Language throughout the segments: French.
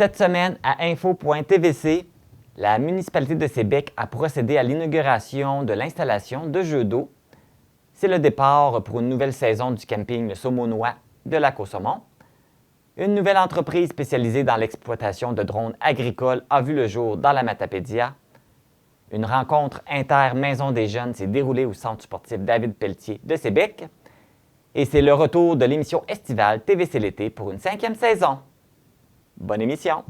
Cette semaine, à info.tvc, la municipalité de Sébec a procédé à l'inauguration de l'installation de jeux d'eau. C'est le départ pour une nouvelle saison du camping Le Saumonois de Lac-au-Saumon. Une nouvelle entreprise spécialisée dans l'exploitation de drones agricoles a vu le jour dans la Matapédia. Une rencontre inter-Maison des Jeunes s'est déroulée au centre sportif David Pelletier de Sébec. Et c'est le retour de l'émission estivale TVC l'été pour une 5e saison. Bonne émission!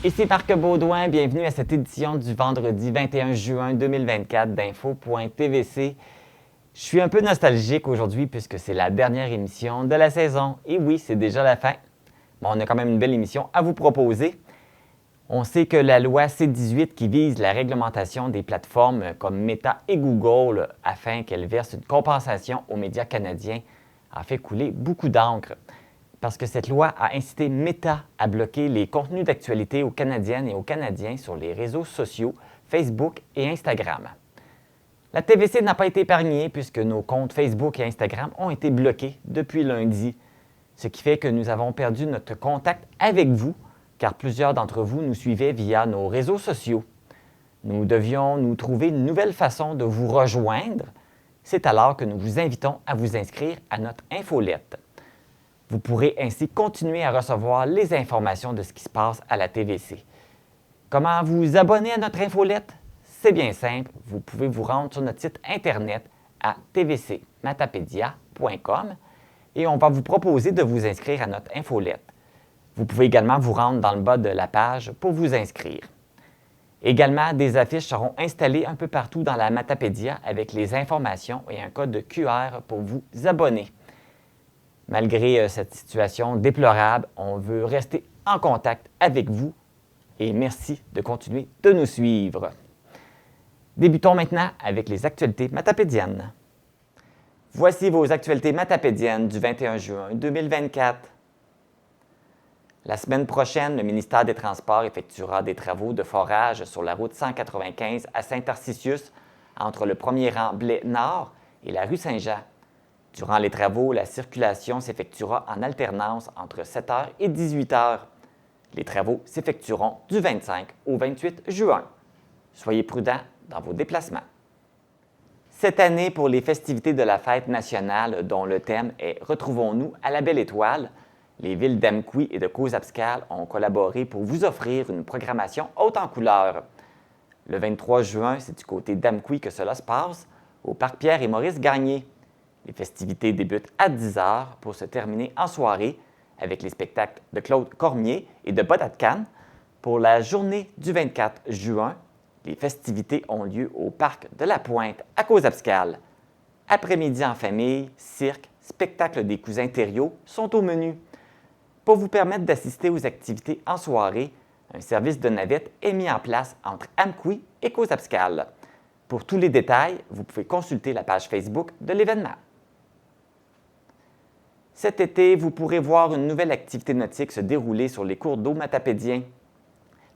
Ici Marc Baudouin, bienvenue à cette édition du vendredi 21 juin 2024 d'info.tvc. Je suis un peu nostalgique aujourd'hui puisque c'est la dernière émission de la saison. Et oui, c'est déjà la fin. Bon, on a quand même une belle émission à vous proposer. On sait que la loi C-18 qui vise la réglementation des plateformes comme Meta et Google afin qu'elles versent une compensation aux médias canadiens a fait couler beaucoup d'encre. Parce que cette loi a incité Meta à bloquer les contenus d'actualité aux Canadiennes et aux Canadiens sur les réseaux sociaux Facebook et Instagram. La TVC n'a pas été épargnée puisque nos comptes Facebook et Instagram ont été bloqués depuis lundi, ce qui fait que nous avons perdu notre contact avec vous car plusieurs d'entre vous nous suivaient via nos réseaux sociaux. Nous devions nous trouver une nouvelle façon de vous rejoindre. C'est alors que nous vous invitons à vous inscrire à notre infolette. Vous pourrez ainsi continuer à recevoir les informations de ce qui se passe à la TVC. Comment vous abonner à notre infolette? C'est bien simple, vous pouvez vous rendre sur notre site internet à tvcmatapedia.com et on va vous proposer de vous inscrire à notre infolette. Vous pouvez également vous rendre dans le bas de la page pour vous inscrire. Également, des affiches seront installées un peu partout dans la Matapédia avec les informations et un code QR pour vous abonner. Malgré cette situation déplorable, on veut rester en contact avec vous et merci de continuer de nous suivre. Débutons maintenant avec les actualités matapédiennes. Voici vos actualités matapédiennes du 21 juin 2024. La semaine prochaine, le ministère des Transports effectuera des travaux de forage sur la route 195 à Saint-Tarcisius entre le premier rang Blais-Nord et la rue Saint-Jean. Durant les travaux, la circulation s'effectuera en alternance entre 7h et 18h. Les travaux s'effectueront du 25 au 28 juin. Soyez prudents dans vos déplacements. Cette année, pour les festivités de la fête nationale dont le thème est « Retrouvons-nous à la Belle Étoile », les villes d'Amqui et de Coz-Abscal ont collaboré pour vous offrir une programmation haute en couleurs. Le 23 juin, c'est du côté d'Amqui que cela se passe, au Parc Pierre et Maurice Gagné. Les festivités débutent à 10h pour se terminer en soirée avec les spectacles de Claude Cormier et de Bodat Khan. Pour la journée du 24 juin, les festivités ont lieu au Parc de la Pointe à Coz-Abscal. Après-midi en famille, cirque, spectacle des cousins Thériault sont au menu. Pour vous permettre d'assister aux activités en soirée, un service de navette est mis en place entre Amqui et Coz-Abscal. Pour tous les détails, vous pouvez consulter la page Facebook de l'événement. Cet été, vous pourrez voir une nouvelle activité nautique se dérouler sur les cours d'eau matapédiens.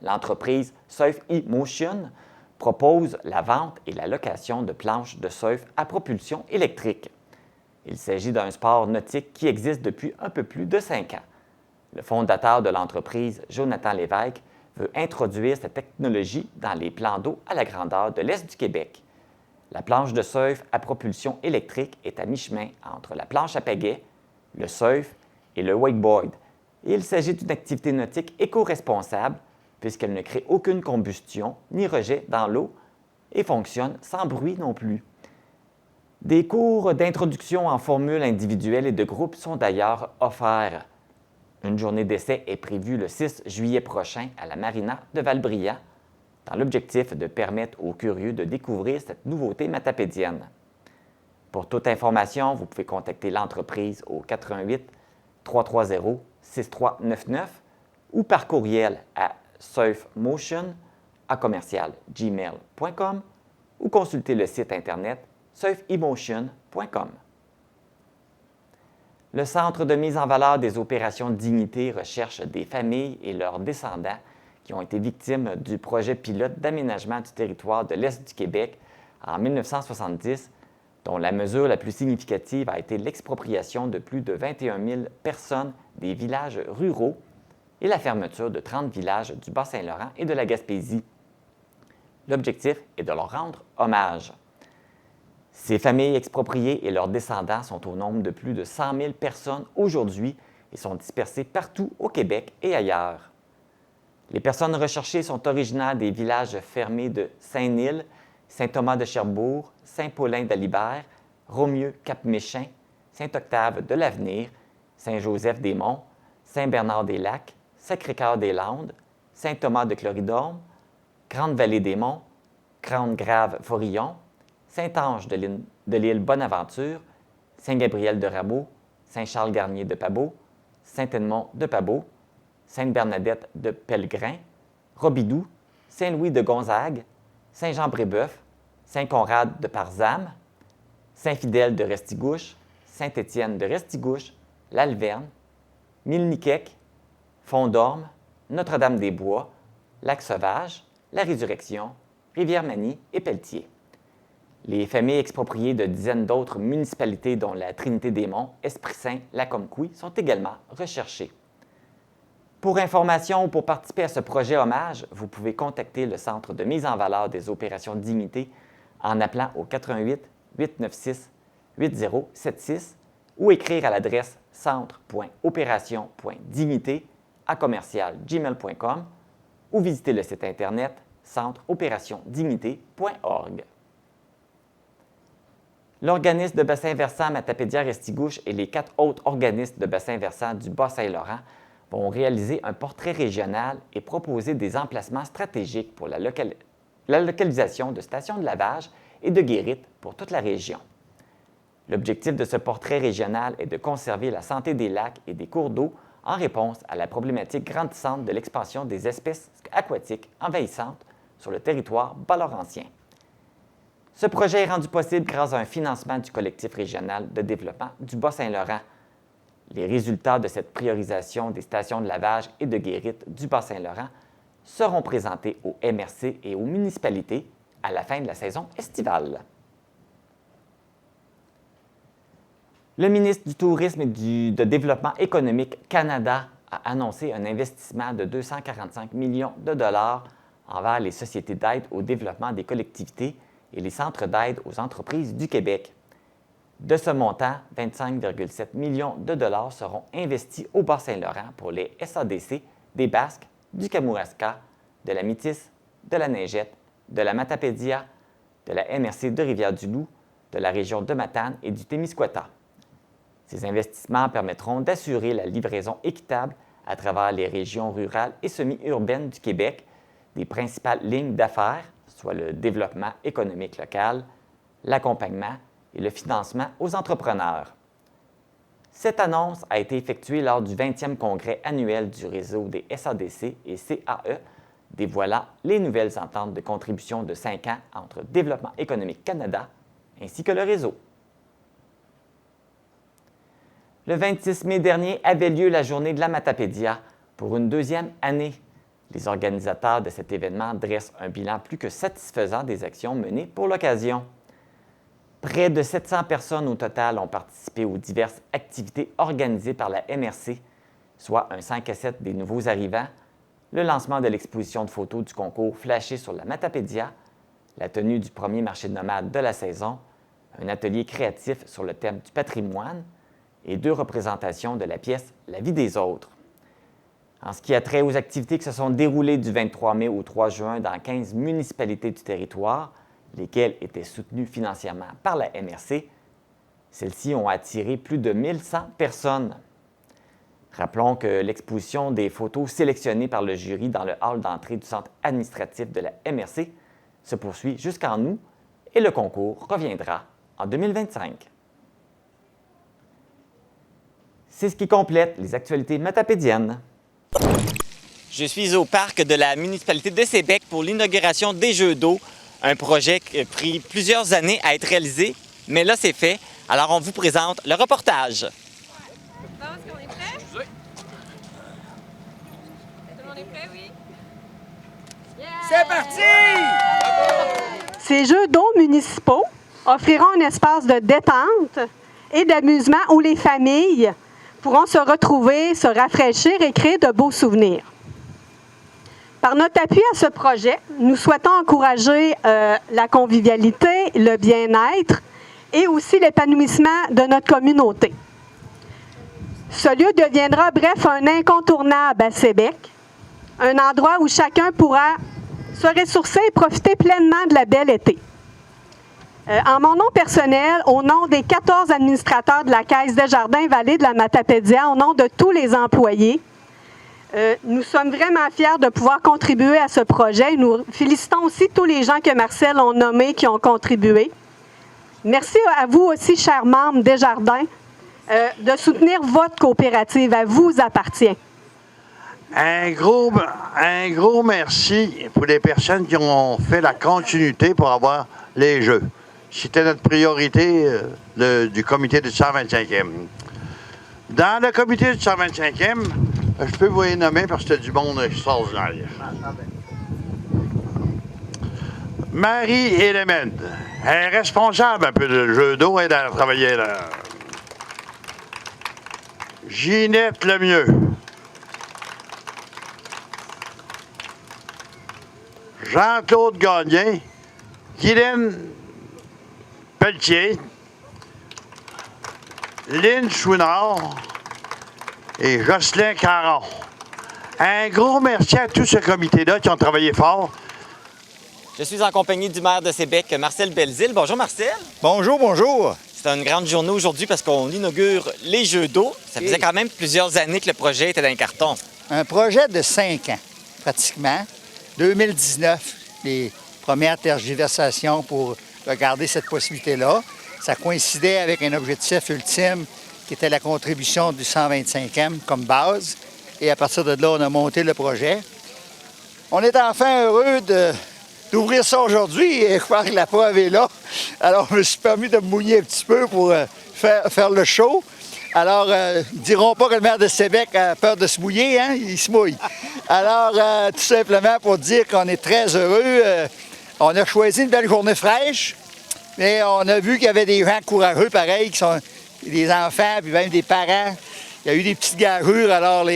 L'entreprise Surf eMotion propose la vente et la location de planches de surf à propulsion électrique. Il s'agit d'un sport nautique qui existe depuis un peu plus de 5 ans. Le fondateur de l'entreprise, Jonathan Lévesque, veut introduire cette technologie dans les plans d'eau à la grandeur de l'Est du Québec. La planche de surf à propulsion électrique est à mi-chemin entre la planche à pagaie, le surf et le wakeboard. Il s'agit d'une activité nautique éco-responsable puisqu'elle ne crée aucune combustion ni rejet dans l'eau et fonctionne sans bruit non plus. Des cours d'introduction en formule individuelle et de groupe sont d'ailleurs offerts. Une journée d'essai est prévue le 6 juillet prochain à la marina de Val-Brillant dans l'objectif de permettre aux curieux de découvrir cette nouveauté matapédienne. Pour toute information, vous pouvez contacter l'entreprise au 88 330 6399 ou par courriel à surfmotion@gmail.com ou consulter le site internet surfemotion.com. Le Centre de mise en valeur des opérations Dignité recherche des familles et leurs descendants qui ont été victimes du projet pilote d'aménagement du territoire de l'Est du Québec en 1970, dont la mesure la plus significative a été l'expropriation de plus de 21 000 personnes des villages ruraux et la fermeture de 30 villages du Bas-Saint-Laurent et de la Gaspésie. L'objectif est de leur rendre hommage. Ces familles expropriées et leurs descendants sont au nombre de plus de 100 000 personnes aujourd'hui et sont dispersées partout au Québec et ailleurs. Les personnes recherchées sont originaires des villages fermés de Saint-Nil, Saint-Thomas-de-Cherbourg, Saint-Paulin-d'Alibert, Romieux-Cap-Méchin, Saint-Octave de l'Avenir, Saint-Joseph-des-Monts, Saint-Bernard-des-Lacs, Sacré-Cœur-des-Landes, Saint-Thomas-de-Cloridorme, Grande-Vallée-des-Monts, Grande-Grave-Forillon, Saint-Ange de l'île Bonaventure, Saint-Gabriel-de-Rabault, Saint-Charles-Garnier-de-Pabot, Saint-Edmond-de-Pabot, Sainte-Bernadette de Pellegrin, Robidoux, Saint-Louis de Gonzague, Saint-Jean-Brébeuf, Saint-Conrad de Parzam, Saint-Fidèle de Restigouche, Saint-Étienne de Restigouche, l'Alverne, Milniquec, Fondorme, Notre-Dame-des-Bois, Lac-Sauvage, La Résurrection, Rivière-Manie et Pelletier. Les familles expropriées de dizaines d'autres municipalités, dont la Trinité-des-Monts, Esprit-Saint, Lacombe-Couille, sont également recherchées. Pour information ou pour participer à ce projet hommage, vous pouvez contacter le Centre de mise en valeur des opérations Dignité en appelant au 88 896 8076 ou écrire à l'adresse centre.opération.dignité@gmail.com ou visiter le site Internet centreopérationdignité.org. L'organisme de bassin versant Matapédia-Restigouche et les 4 autres organismes de bassin versant du Bas-Saint-Laurent vont réaliser un portrait régional et proposer des emplacements stratégiques pour la localisation de stations de lavage et de guérites pour toute la région. L'objectif de ce portrait régional est de conserver la santé des lacs et des cours d'eau en réponse à la problématique grandissante de l'expansion des espèces aquatiques envahissantes sur le territoire bas-laurentien. Ce projet est rendu possible grâce à un financement du collectif régional de développement du Bas-Saint-Laurent. Les résultats de cette priorisation des stations de lavage et de guérites du Bas-Saint-Laurent seront présentés au MRC et aux municipalités à la fin de la saison estivale. Le ministre du Tourisme et de Développement économique Canada a annoncé un investissement de 245 millions de dollars envers les sociétés d'aide au développement des collectivités et les centres d'aide aux entreprises du Québec. De ce montant, 25,7 millions de dollars seront investis au Bas-Saint-Laurent pour les SADC des Basques, du Kamouraska, de la Métis, de la Neigette, de la Matapédia, de la MRC de Rivière-du-Loup, de la région de Matane et du Témiscouata. Ces investissements permettront d'assurer la livraison équitable à travers les régions rurales et semi-urbaines du Québec des principales lignes d'affaires, soit le développement économique local, l'accompagnement et le financement aux entrepreneurs. Cette annonce a été effectuée lors du 20e congrès annuel du réseau des SADC et CAE, dévoilant les nouvelles ententes de contribution de 5 ans entre Développement économique Canada ainsi que le réseau. Le 26 mai dernier avait lieu la journée de la Matapédia pour une 2e année. Les organisateurs de cet événement dressent un bilan plus que satisfaisant des actions menées pour l'occasion. Près de 700 personnes au total ont participé aux diverses activités organisées par la MRC, soit un 5 à 7 des nouveaux arrivants, le lancement de l'exposition de photos du concours Flashé sur la Matapédia, la tenue du premier marché de nomades de la saison, un atelier créatif sur le thème du patrimoine et 2 représentations de la pièce La vie des autres. En ce qui a trait aux activités qui se sont déroulées du 23 mai au 3 juin dans 15 municipalités du territoire, lesquelles étaient soutenues financièrement par la MRC, celles-ci ont attiré plus de 1100 personnes. Rappelons que l'exposition des photos sélectionnées par le jury dans le hall d'entrée du centre administratif de la MRC se poursuit jusqu'en août et le concours reviendra en 2025. C'est ce qui complète les actualités matapédiennes. Je suis au parc de la municipalité de Sébec pour l'inauguration des Jeux d'eau, un projet qui a pris plusieurs années à être réalisé, mais là c'est fait. Alors on vous présente le reportage. Est-ce qu'on est prêt? Oui. Tout le monde est prêt, oui? Yeah! C'est parti! Ces jeux d'eau municipaux offriront un espace de détente et d'amusement où les familles pourront se retrouver, se rafraîchir et créer de beaux souvenirs. Par notre appui à ce projet, nous souhaitons encourager la convivialité, le bien-être et aussi l'épanouissement de notre communauté. Ce lieu deviendra, bref, un incontournable à Sébec, un endroit où chacun pourra se ressourcer et profiter pleinement de la belle été. En mon nom personnel, au nom des 14 administrateurs de la Caisse Desjardins-Vallée de la Matapédia, au nom de tous les employés, nous sommes vraiment fiers de pouvoir contribuer à ce projet. Nous félicitons aussi tous les gens que Marcel a nommés qui ont contribué. Merci à vous aussi, chers membres Desjardins, de soutenir votre coopérative. Elle vous appartient. Un gros merci pour les personnes qui ont fait la continuité pour avoir les Jeux. C'était notre priorité du comité du 125e. Dans le comité du 125e, je peux vous les nommer parce que c'est du monde extraordinaire. Marie Élémède, elle est responsable un peu de jeu d'eau, elle a travaillé là. Ginette Lemieux. Jean-Claude Gagné, Guylaine Pelletier, Lynn Chouinard et Jocelyn Caron. Un gros merci à tout ce comité-là qui ont travaillé fort. Je suis en compagnie du maire de Sébec, Marcel Belzile. Bonjour, Marcel. Bonjour, bonjour. C'est une grande journée aujourd'hui parce qu'on inaugure les Jeux d'eau. Ça faisait quand même plusieurs années que le projet était dans un carton. Un projet de 5 ans, pratiquement. 2019, les premières tergiversations pour regarder cette possibilité-là. Ça coïncidait avec un objectif ultime qui était la contribution du 125e comme base. Et à partir de là, on a monté le projet. On est enfin heureux d'ouvrir ça aujourd'hui et je crois que la preuve est là. Alors, je me suis permis de me mouiller un petit peu pour faire le show. Alors, ils ne diront pas que le maire de Sébec a peur de se mouiller, hein? Il se mouille. Alors, tout simplement pour dire qu'on est très heureux. On a choisi une belle journée fraîche, mais on a vu qu'il y avait des gens courageux, pareil, qui sont des enfants, puis même des parents. Il y a eu des petites gageures, alors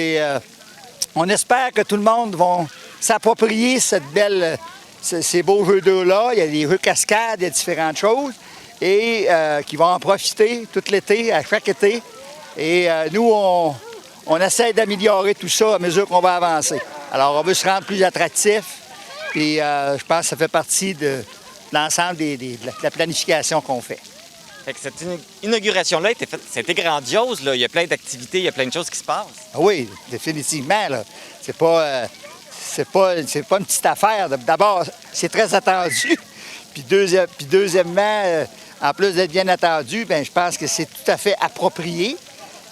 on espère que tout le monde va s'approprier ces beaux jeux d'eau-là. Il y a des jeux cascades, il y a différentes choses, et qui vont en profiter tout l'été, à chaque été. Et nous, on essaie d'améliorer tout ça à mesure qu'on va avancer. Alors, on veut se rendre plus attractif, puis je pense que ça fait partie de l'ensemble de la planification qu'on fait. Fait que cette inauguration-là a été faite, c'était grandiose, là. Il y a plein d'activités, il y a plein de choses qui se passent. Oui, définitivement, là. C'est pas une petite affaire. D'abord, c'est très attendu. Puis deuxièmement, en plus d'être bien attendu, bien, je pense que c'est tout à fait approprié.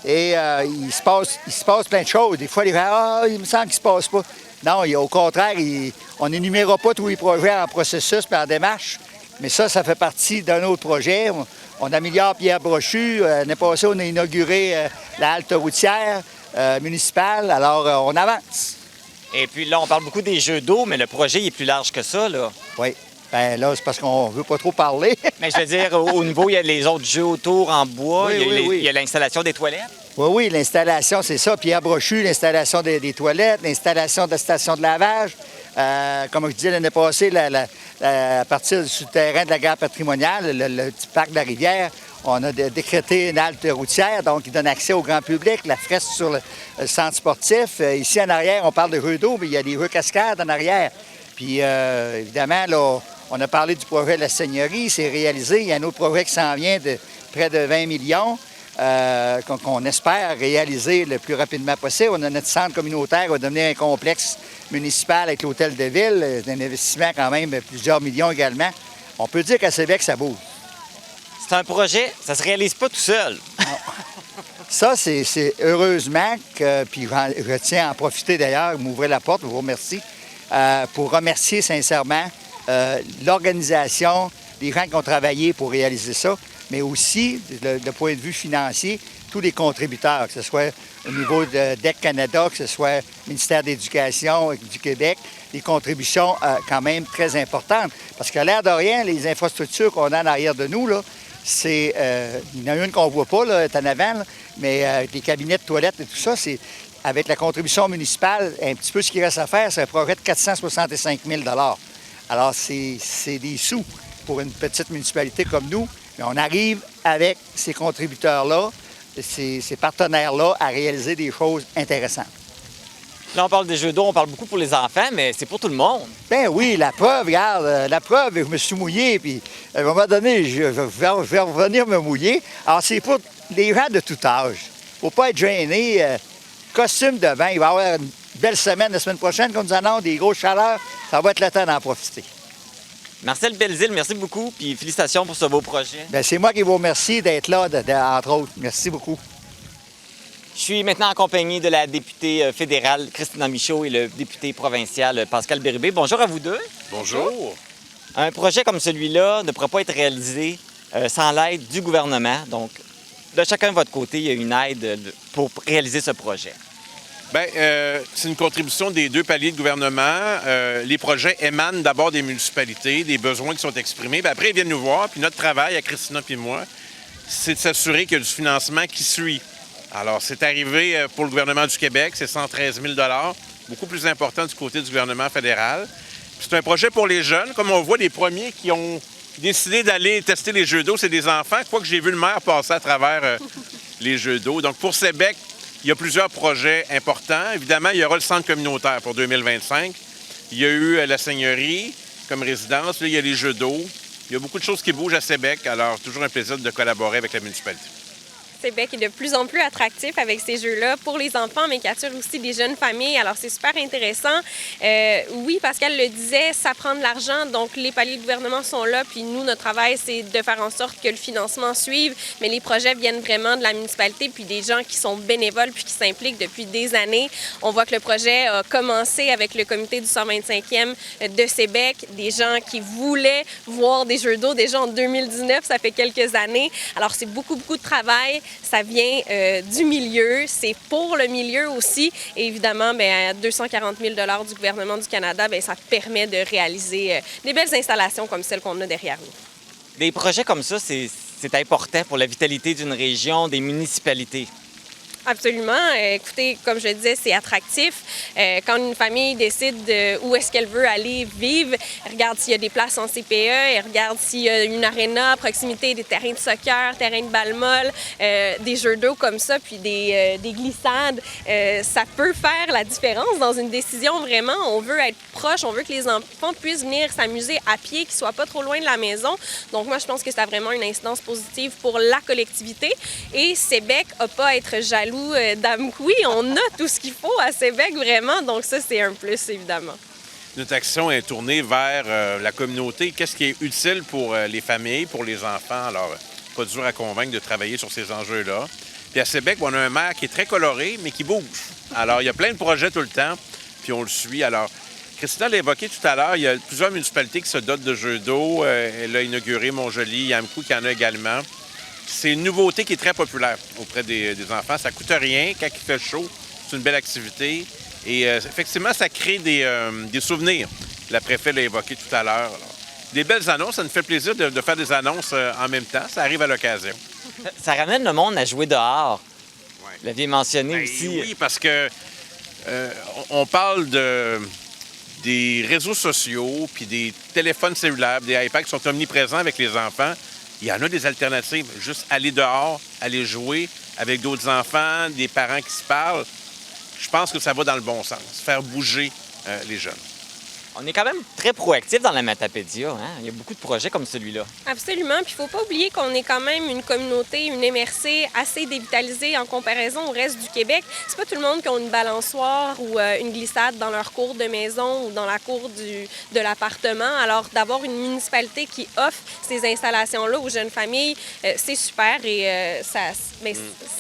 Et il se passe plein de choses. Des fois, les gens, il me semble qu'il ne se passe pas. Non, au contraire, on n'énumérera pas tous les projets en processus et en démarche. Mais ça fait partie d'un autre projet. On améliore Pierre Brochu. L'année passée, on a inauguré la halte routière municipale. Alors, on avance. Et puis là, on parle beaucoup des jeux d'eau, mais le projet il est plus large que ça, là. Oui. Bien là, c'est parce qu'on ne veut pas trop parler. Mais je veux dire, au niveau, il y a les autres jeux autour en bois, Oui, il y a l'installation des toilettes. Oui, l'installation, c'est ça. Pierre Brochu, l'installation des toilettes, l'installation de la station de lavage. Comme je disais l'année passée, à partir du souterrain de la gare patrimoniale, le petit parc de la rivière, on a décrété une halte routière, donc qui donne accès au grand public, la fresque sur le centre sportif. Ici, en arrière, on parle de jeux d'eau, mais il y a des jeux cascades en arrière. Puis, évidemment, là, on a parlé du projet de la Seigneurie, c'est réalisé. Il y a un autre projet qui s'en vient de près de 20 millions. Qu'on espère réaliser le plus rapidement possible. On a notre centre communautaire qui va devenir un complexe municipal avec l'hôtel de ville, un investissement quand même de plusieurs millions également. On peut dire qu'à Sébec, ça bouge. C'est un projet, ça se réalise pas tout seul. Ça, c'est heureusement que, puis je tiens à en profiter d'ailleurs, m'ouvrir la porte, je vous remercie, pour remercier sincèrement l'organisation, les gens qui ont travaillé pour réaliser ça. mais aussi, de point de vue financier, tous les contributeurs, que ce soit au niveau de DEC Canada, que ce soit le ministère de l'Éducation du Québec, des contributions quand même très importantes. Parce qu'à l'air de rien, les infrastructures qu'on a en arrière de nous, là, c'est, il y en a une qu'on ne voit pas, là, est en avant, là, mais des cabinets de toilettes et tout ça, c'est avec la contribution municipale, un petit peu ce qu'il reste à faire, c'est un projet de 465 000 $. Alors, c'est des sous pour une petite municipalité comme nous, mais on arrive avec ces contributeurs-là, ces partenaires-là, à réaliser des choses intéressantes. Là, on parle des jeux d'eau, on parle beaucoup pour les enfants, mais c'est pour tout le monde. Ben oui, la preuve, regarde, la preuve, je me suis mouillé, puis à un moment donné, je vais revenir me mouiller. Alors, c'est pour les gens de tout âge. Il ne faut pas être gêné. Costume de bain, il va y avoir une belle semaine la semaine prochaine, comme nous annonce, des grosses chaleurs. Ça va être le temps d'en profiter. Marcel Belzile, merci beaucoup, puis félicitations pour ce beau projet. Bien, c'est moi qui vous remercie d'être là, entre autres. Merci beaucoup. Je suis maintenant en compagnie de la députée fédérale Christina Michaud et le député provincial Pascal Bérubé. Bonjour à vous deux. Bonjour. Un projet comme celui-là ne pourra pas être réalisé sans l'aide du gouvernement. Donc, de chacun de votre côté, il y a une aide pour réaliser ce projet. Bien, c'est une contribution des deux paliers de gouvernement. Les projets émanent d'abord des municipalités, des besoins qui sont exprimés. Puis après, ils viennent nous voir. Puis notre travail, à Christina et moi, c'est de s'assurer qu'il y a du financement qui suit. Alors, c'est arrivé pour le gouvernement du Québec, c'est 113 000 $, beaucoup plus important du côté du gouvernement fédéral. Puis c'est un projet pour les jeunes. Comme on voit, les premiers qui ont décidé d'aller tester les jeux d'eau, c'est des enfants. Fois que j'ai vu le maire passer à travers les jeux d'eau. Donc, pour Sébec, il y a plusieurs projets importants. Évidemment, il y aura le centre communautaire pour 2025. Il y a eu la seigneurie comme résidence. Là, il y a les jeux d'eau. Il y a beaucoup de choses qui bougent à Sébec. Alors, toujours un plaisir de collaborer avec la municipalité. Sébec est de plus en plus attractif avec ces jeux-là pour les enfants, mais qui attire aussi des jeunes familles. Alors, c'est super intéressant. Oui, Pascal le disait, ça prend de l'argent, donc les paliers de gouvernement sont là, puis nous, notre travail, c'est de faire en sorte que le financement suive, mais les projets viennent vraiment de la municipalité, puis des gens qui sont bénévoles, puis qui s'impliquent depuis des années. On voit que le projet a commencé avec le comité du 125e de Sébec, des gens qui voulaient voir des jeux d'eau déjà en 2019, ça fait quelques années. Alors, c'est beaucoup de travail. Ça vient du milieu, c'est pour le milieu aussi. Et évidemment, bien, à 240 000 $ du gouvernement du Canada, bien, ça permet de réaliser des belles installations comme celles qu'on a derrière nous. Des projets comme ça, c'est important pour la vitalité d'une région, des municipalités. Absolument. Écoutez, comme je le disais, c'est attractif. Quand une famille décide où est-ce qu'elle veut aller vivre, elle regarde s'il y a des places en CPE, elle regarde s'il y a une aréna à proximité, des terrains de soccer, terrains de balle molle, des jeux d'eau comme ça, puis des glissades. Ça peut faire la différence dans une décision vraiment. On veut être proche, on veut que les enfants puissent venir s'amuser à pied, qu'ils ne soient pas trop loin de la maison. Donc moi, je pense que ça a vraiment une incidence positive pour la collectivité. Et Sébec n'a pas à être jaloux d'Amqui. On a tout ce qu'il faut à Sébec, vraiment. Donc ça, c'est un plus, évidemment. Notre action est tournée vers la communauté. Qu'est-ce qui est utile pour les familles, pour les enfants? Alors, pas dur à convaincre de travailler sur ces enjeux-là. Puis à Sébec, on a un maire qui est très coloré, mais qui bouge. Alors, il y a plein de projets tout le temps, puis on le suit. Alors, Christina l'a évoqué tout à l'heure, il y a plusieurs municipalités qui se dotent de jeux d'eau. Elle a inauguré Montjoly, Amqui qui en a également. C'est une nouveauté qui est très populaire auprès des enfants. Ça ne coûte rien. Quand il fait chaud, c'est une belle activité. Et effectivement, ça crée des souvenirs. La préfète l'a évoqué tout à l'heure. Des belles annonces. Ça nous fait plaisir de faire des annonces en même temps. Ça arrive à l'occasion. Ça ramène le monde à jouer dehors. Ouais. Vous l'aviez mentionné Ben, aussi. Oui, parce que on parle des réseaux sociaux, puis des téléphones cellulaires, des iPads qui sont omniprésents avec les enfants. Il y en a des alternatives. Juste aller dehors, aller jouer avec d'autres enfants, des parents qui se parlent. Je pense que ça va dans le bon sens, faire bouger les jeunes. On est quand même très proactif dans la Matapédia. Hein? Il y a beaucoup de projets comme celui-là. Absolument. Puis il ne faut pas oublier qu'on est quand même une communauté, une MRC assez dévitalisée en comparaison au reste du Québec. C'est pas tout le monde qui a une balançoire ou une glissade dans leur cour de maison ou dans la cour de l'appartement. Alors d'avoir une municipalité qui offre ces installations-là aux jeunes familles, c'est super et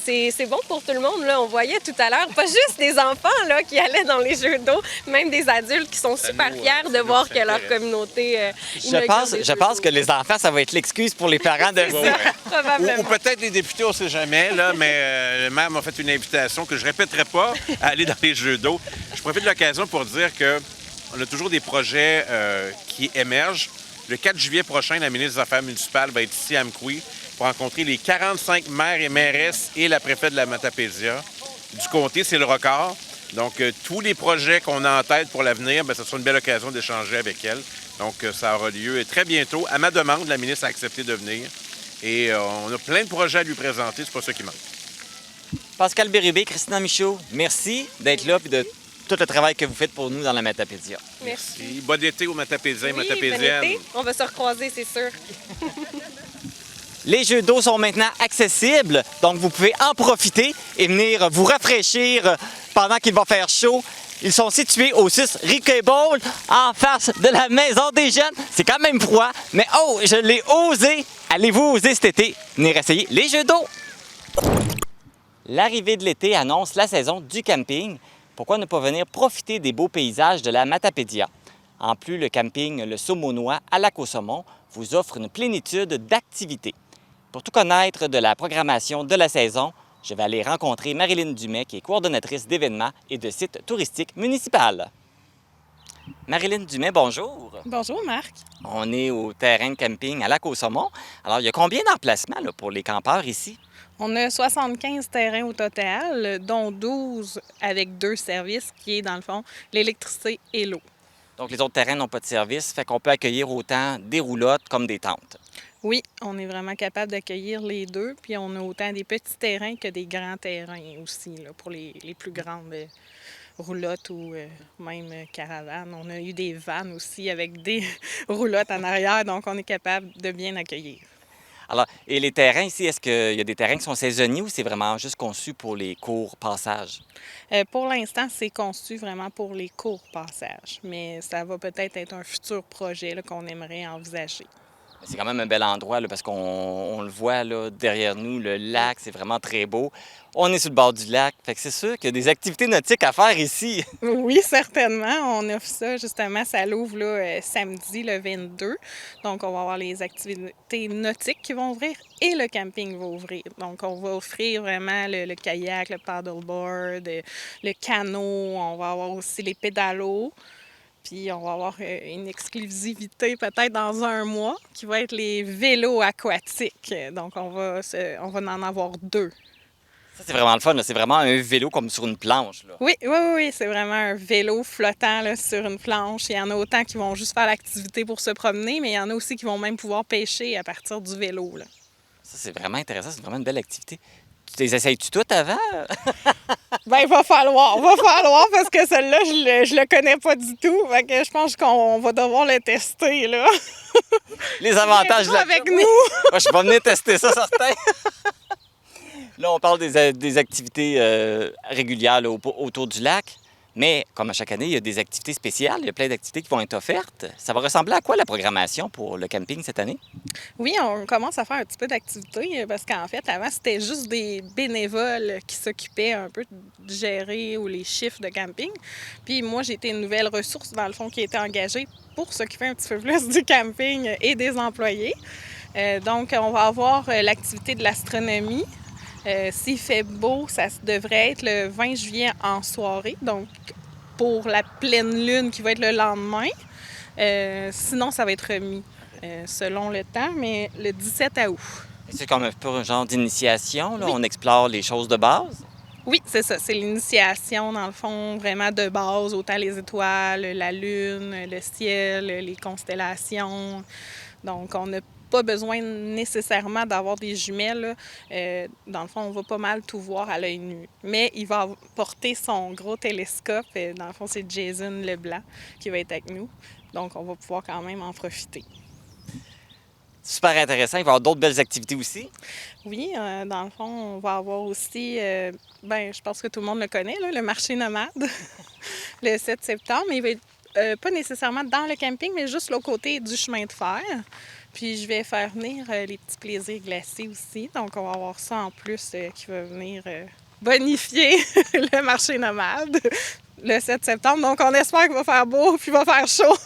c'est bon pour tout le monde. Là. On voyait tout à l'heure, pas juste des enfants là, qui allaient dans les jeux d'eau, même des adultes qui sont super fiers fiers de voir que leur communauté Je pense que les enfants, ça va être l'excuse pour les parents de Ouais, ouais. probablement. Ou peut-être les députés, on ne sait jamais, là, mais le maire m'a fait une invitation que je ne répéterai pas à aller dans les jeux d'eau. Je profite de l'occasion pour dire qu'on a toujours des projets qui émergent. Le 4 juillet prochain, la ministre des Affaires municipales va être ici à Amqui pour rencontrer les 45 maires et mairesses et la préfète de la Matapédia. Du comté, c'est le record. Donc, tous les projets qu'on a en tête pour l'avenir, ce sera une belle occasion d'échanger avec elle. Donc, ça aura lieu très bientôt. À ma demande, la ministre a accepté de venir. Et on a plein de projets à lui présenter, c'est pas ça qui manque. Pascal Bérubé, Christina Michaud, merci d'être là et de tout le travail que vous faites pour nous dans la Matapédia. Merci. Bon été aux Matapédiens et Oui, Matapédiennes. bon été. On va se recroiser, c'est sûr. Les jeux d'eau sont maintenant accessibles, donc vous pouvez en profiter et venir vous rafraîchir pendant qu'il va faire chaud. Ils sont situés au 6 Riquet Bowl, en face de la Maison des Jeunes. C'est quand même froid, mais oh, je l'ai osé. Allez-vous oser cet été venir essayer les jeux d'eau? L'arrivée de l'été annonce la saison du camping. Pourquoi ne pas venir profiter des beaux paysages de la Matapédia? En plus, le camping Le Saumonois à Lac-au-Saumon vous offre une plénitude d'activités. Pour tout connaître de la programmation de la saison, je vais aller rencontrer Marilyn Dumais, qui est coordonnatrice d'événements et de sites touristiques municipaux. Marilyn Dumais, bonjour. Bonjour, Marc. On est au terrain de camping à Lac-au-Saumon. Alors, il y a combien d'emplacements là, pour les campeurs ici? On a 75 terrains au total, dont 12 avec 2 services, qui est, dans le fond, l'électricité et l'eau. Donc, les autres terrains n'ont pas de service, fait qu'on peut accueillir autant des roulottes comme des tentes. Oui, on est vraiment capable d'accueillir les deux, puis on a autant des petits terrains que des grands terrains aussi, là, pour les plus grandes roulottes ou même caravanes. On a eu des vannes aussi avec des roulottes en arrière, donc on est capable de bien accueillir. Alors, et les terrains ici, est-ce qu'il y a des terrains qui sont saisonniers ou c'est vraiment juste conçu pour les courts passages? Pour l'instant, c'est conçu vraiment pour les courts passages, mais ça va peut-être être un futur projet là, qu'on aimerait envisager. C'est quand même un bel endroit là, parce qu'on le voit là, derrière nous, le lac, c'est vraiment très beau. On est sur le bord du lac, fait que c'est sûr qu'il y a des activités nautiques à faire ici. Oui, certainement. On offre ça, justement, ça l'ouvre là, samedi, le 22. Donc, on va avoir les activités nautiques qui vont ouvrir et le camping va ouvrir. Donc, on va offrir vraiment le kayak, le paddleboard, le canot. On va avoir aussi les pédalos. Puis on va avoir une exclusivité peut-être dans un mois qui va être les vélos aquatiques. Donc on va en avoir 2. Ça, c'est vraiment le fun, là. C'est vraiment un vélo comme sur une planche, là. Oui, c'est vraiment un vélo flottant là, sur une planche. Il y en a autant qui vont juste faire l'activité pour se promener, mais il y en a aussi qui vont même pouvoir pêcher à partir du vélo, là. Ça, c'est vraiment intéressant, c'est vraiment une belle activité. Tu les essayes-tu toutes avant? Bien, il va falloir parce que celle-là, je le connais pas du tout. Fait que je pense qu'on va devoir le tester, là. Les avantages de la avec job. nous. Moi, je vais venir tester ça, certain. Là, on parle des activités régulières là, autour du lac. Mais, comme à chaque année, il y a des activités spéciales. Il y a plein d'activités qui vont être offertes. Ça va ressembler à quoi la programmation pour le camping cette année? Oui, on commence à faire un petit peu d'activité parce qu'en fait, avant, c'était juste des bénévoles qui s'occupaient un peu de gérer ou les chiffres de camping. Puis moi, j'ai été une nouvelle ressource, dans le fond, qui a été engagée pour s'occuper un petit peu plus du camping et des employés. Donc, on va avoir l'activité de l'astronomie. S'il fait beau, ça devrait être le 20 juillet en soirée, donc pour la pleine lune qui va être le lendemain. Sinon, ça va être remis selon le temps, mais le 17 août. C'est comme un peu un genre d'initiation, là. Oui. On explore les choses de base? Oui, c'est ça. C'est l'initiation, dans le fond, vraiment de base, autant les étoiles, la lune, le ciel, les constellations. Donc, on n'a pas besoin nécessairement d'avoir des jumelles. Dans le fond, on va pas mal tout voir à l'œil nu. Mais il va porter son gros télescope. Dans le fond, c'est Jason Leblanc qui va être avec nous. Donc, on va pouvoir quand même en profiter. Super intéressant. Il va y avoir d'autres belles activités aussi. Oui, dans le fond, on va avoir aussi, je pense que tout le monde le connaît, là, le marché nomade, le 7 septembre. Il va être pas nécessairement dans le camping, mais juste l'autre côté du chemin de fer. Puis je vais faire venir les petits plaisirs glacés aussi. Donc, on va avoir ça en plus qui va venir bonifier le marché nomade. le 7 septembre. Donc, on espère qu'il va faire beau puis il va faire chaud.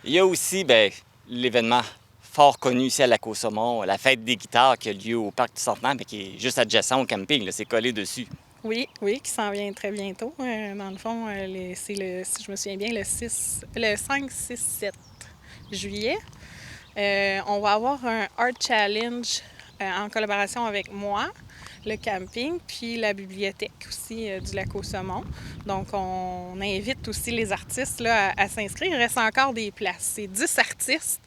Il y a aussi l'événement fort connu ici à Lac-aux-Saumons, la fête des guitares qui a lieu au Parc du Centenaire, mais qui est juste adjacent au camping. Là, c'est collé dessus. Oui, qui s'en vient très bientôt. Dans le fond, c'est si je me souviens bien, le 5, 6, 7 juillet. On va avoir un Art Challenge en collaboration avec moi, le camping, puis la bibliothèque aussi du Lac-aux-Saumons. Donc, on invite aussi les artistes là, à s'inscrire. Il reste encore des places. C'est 10 artistes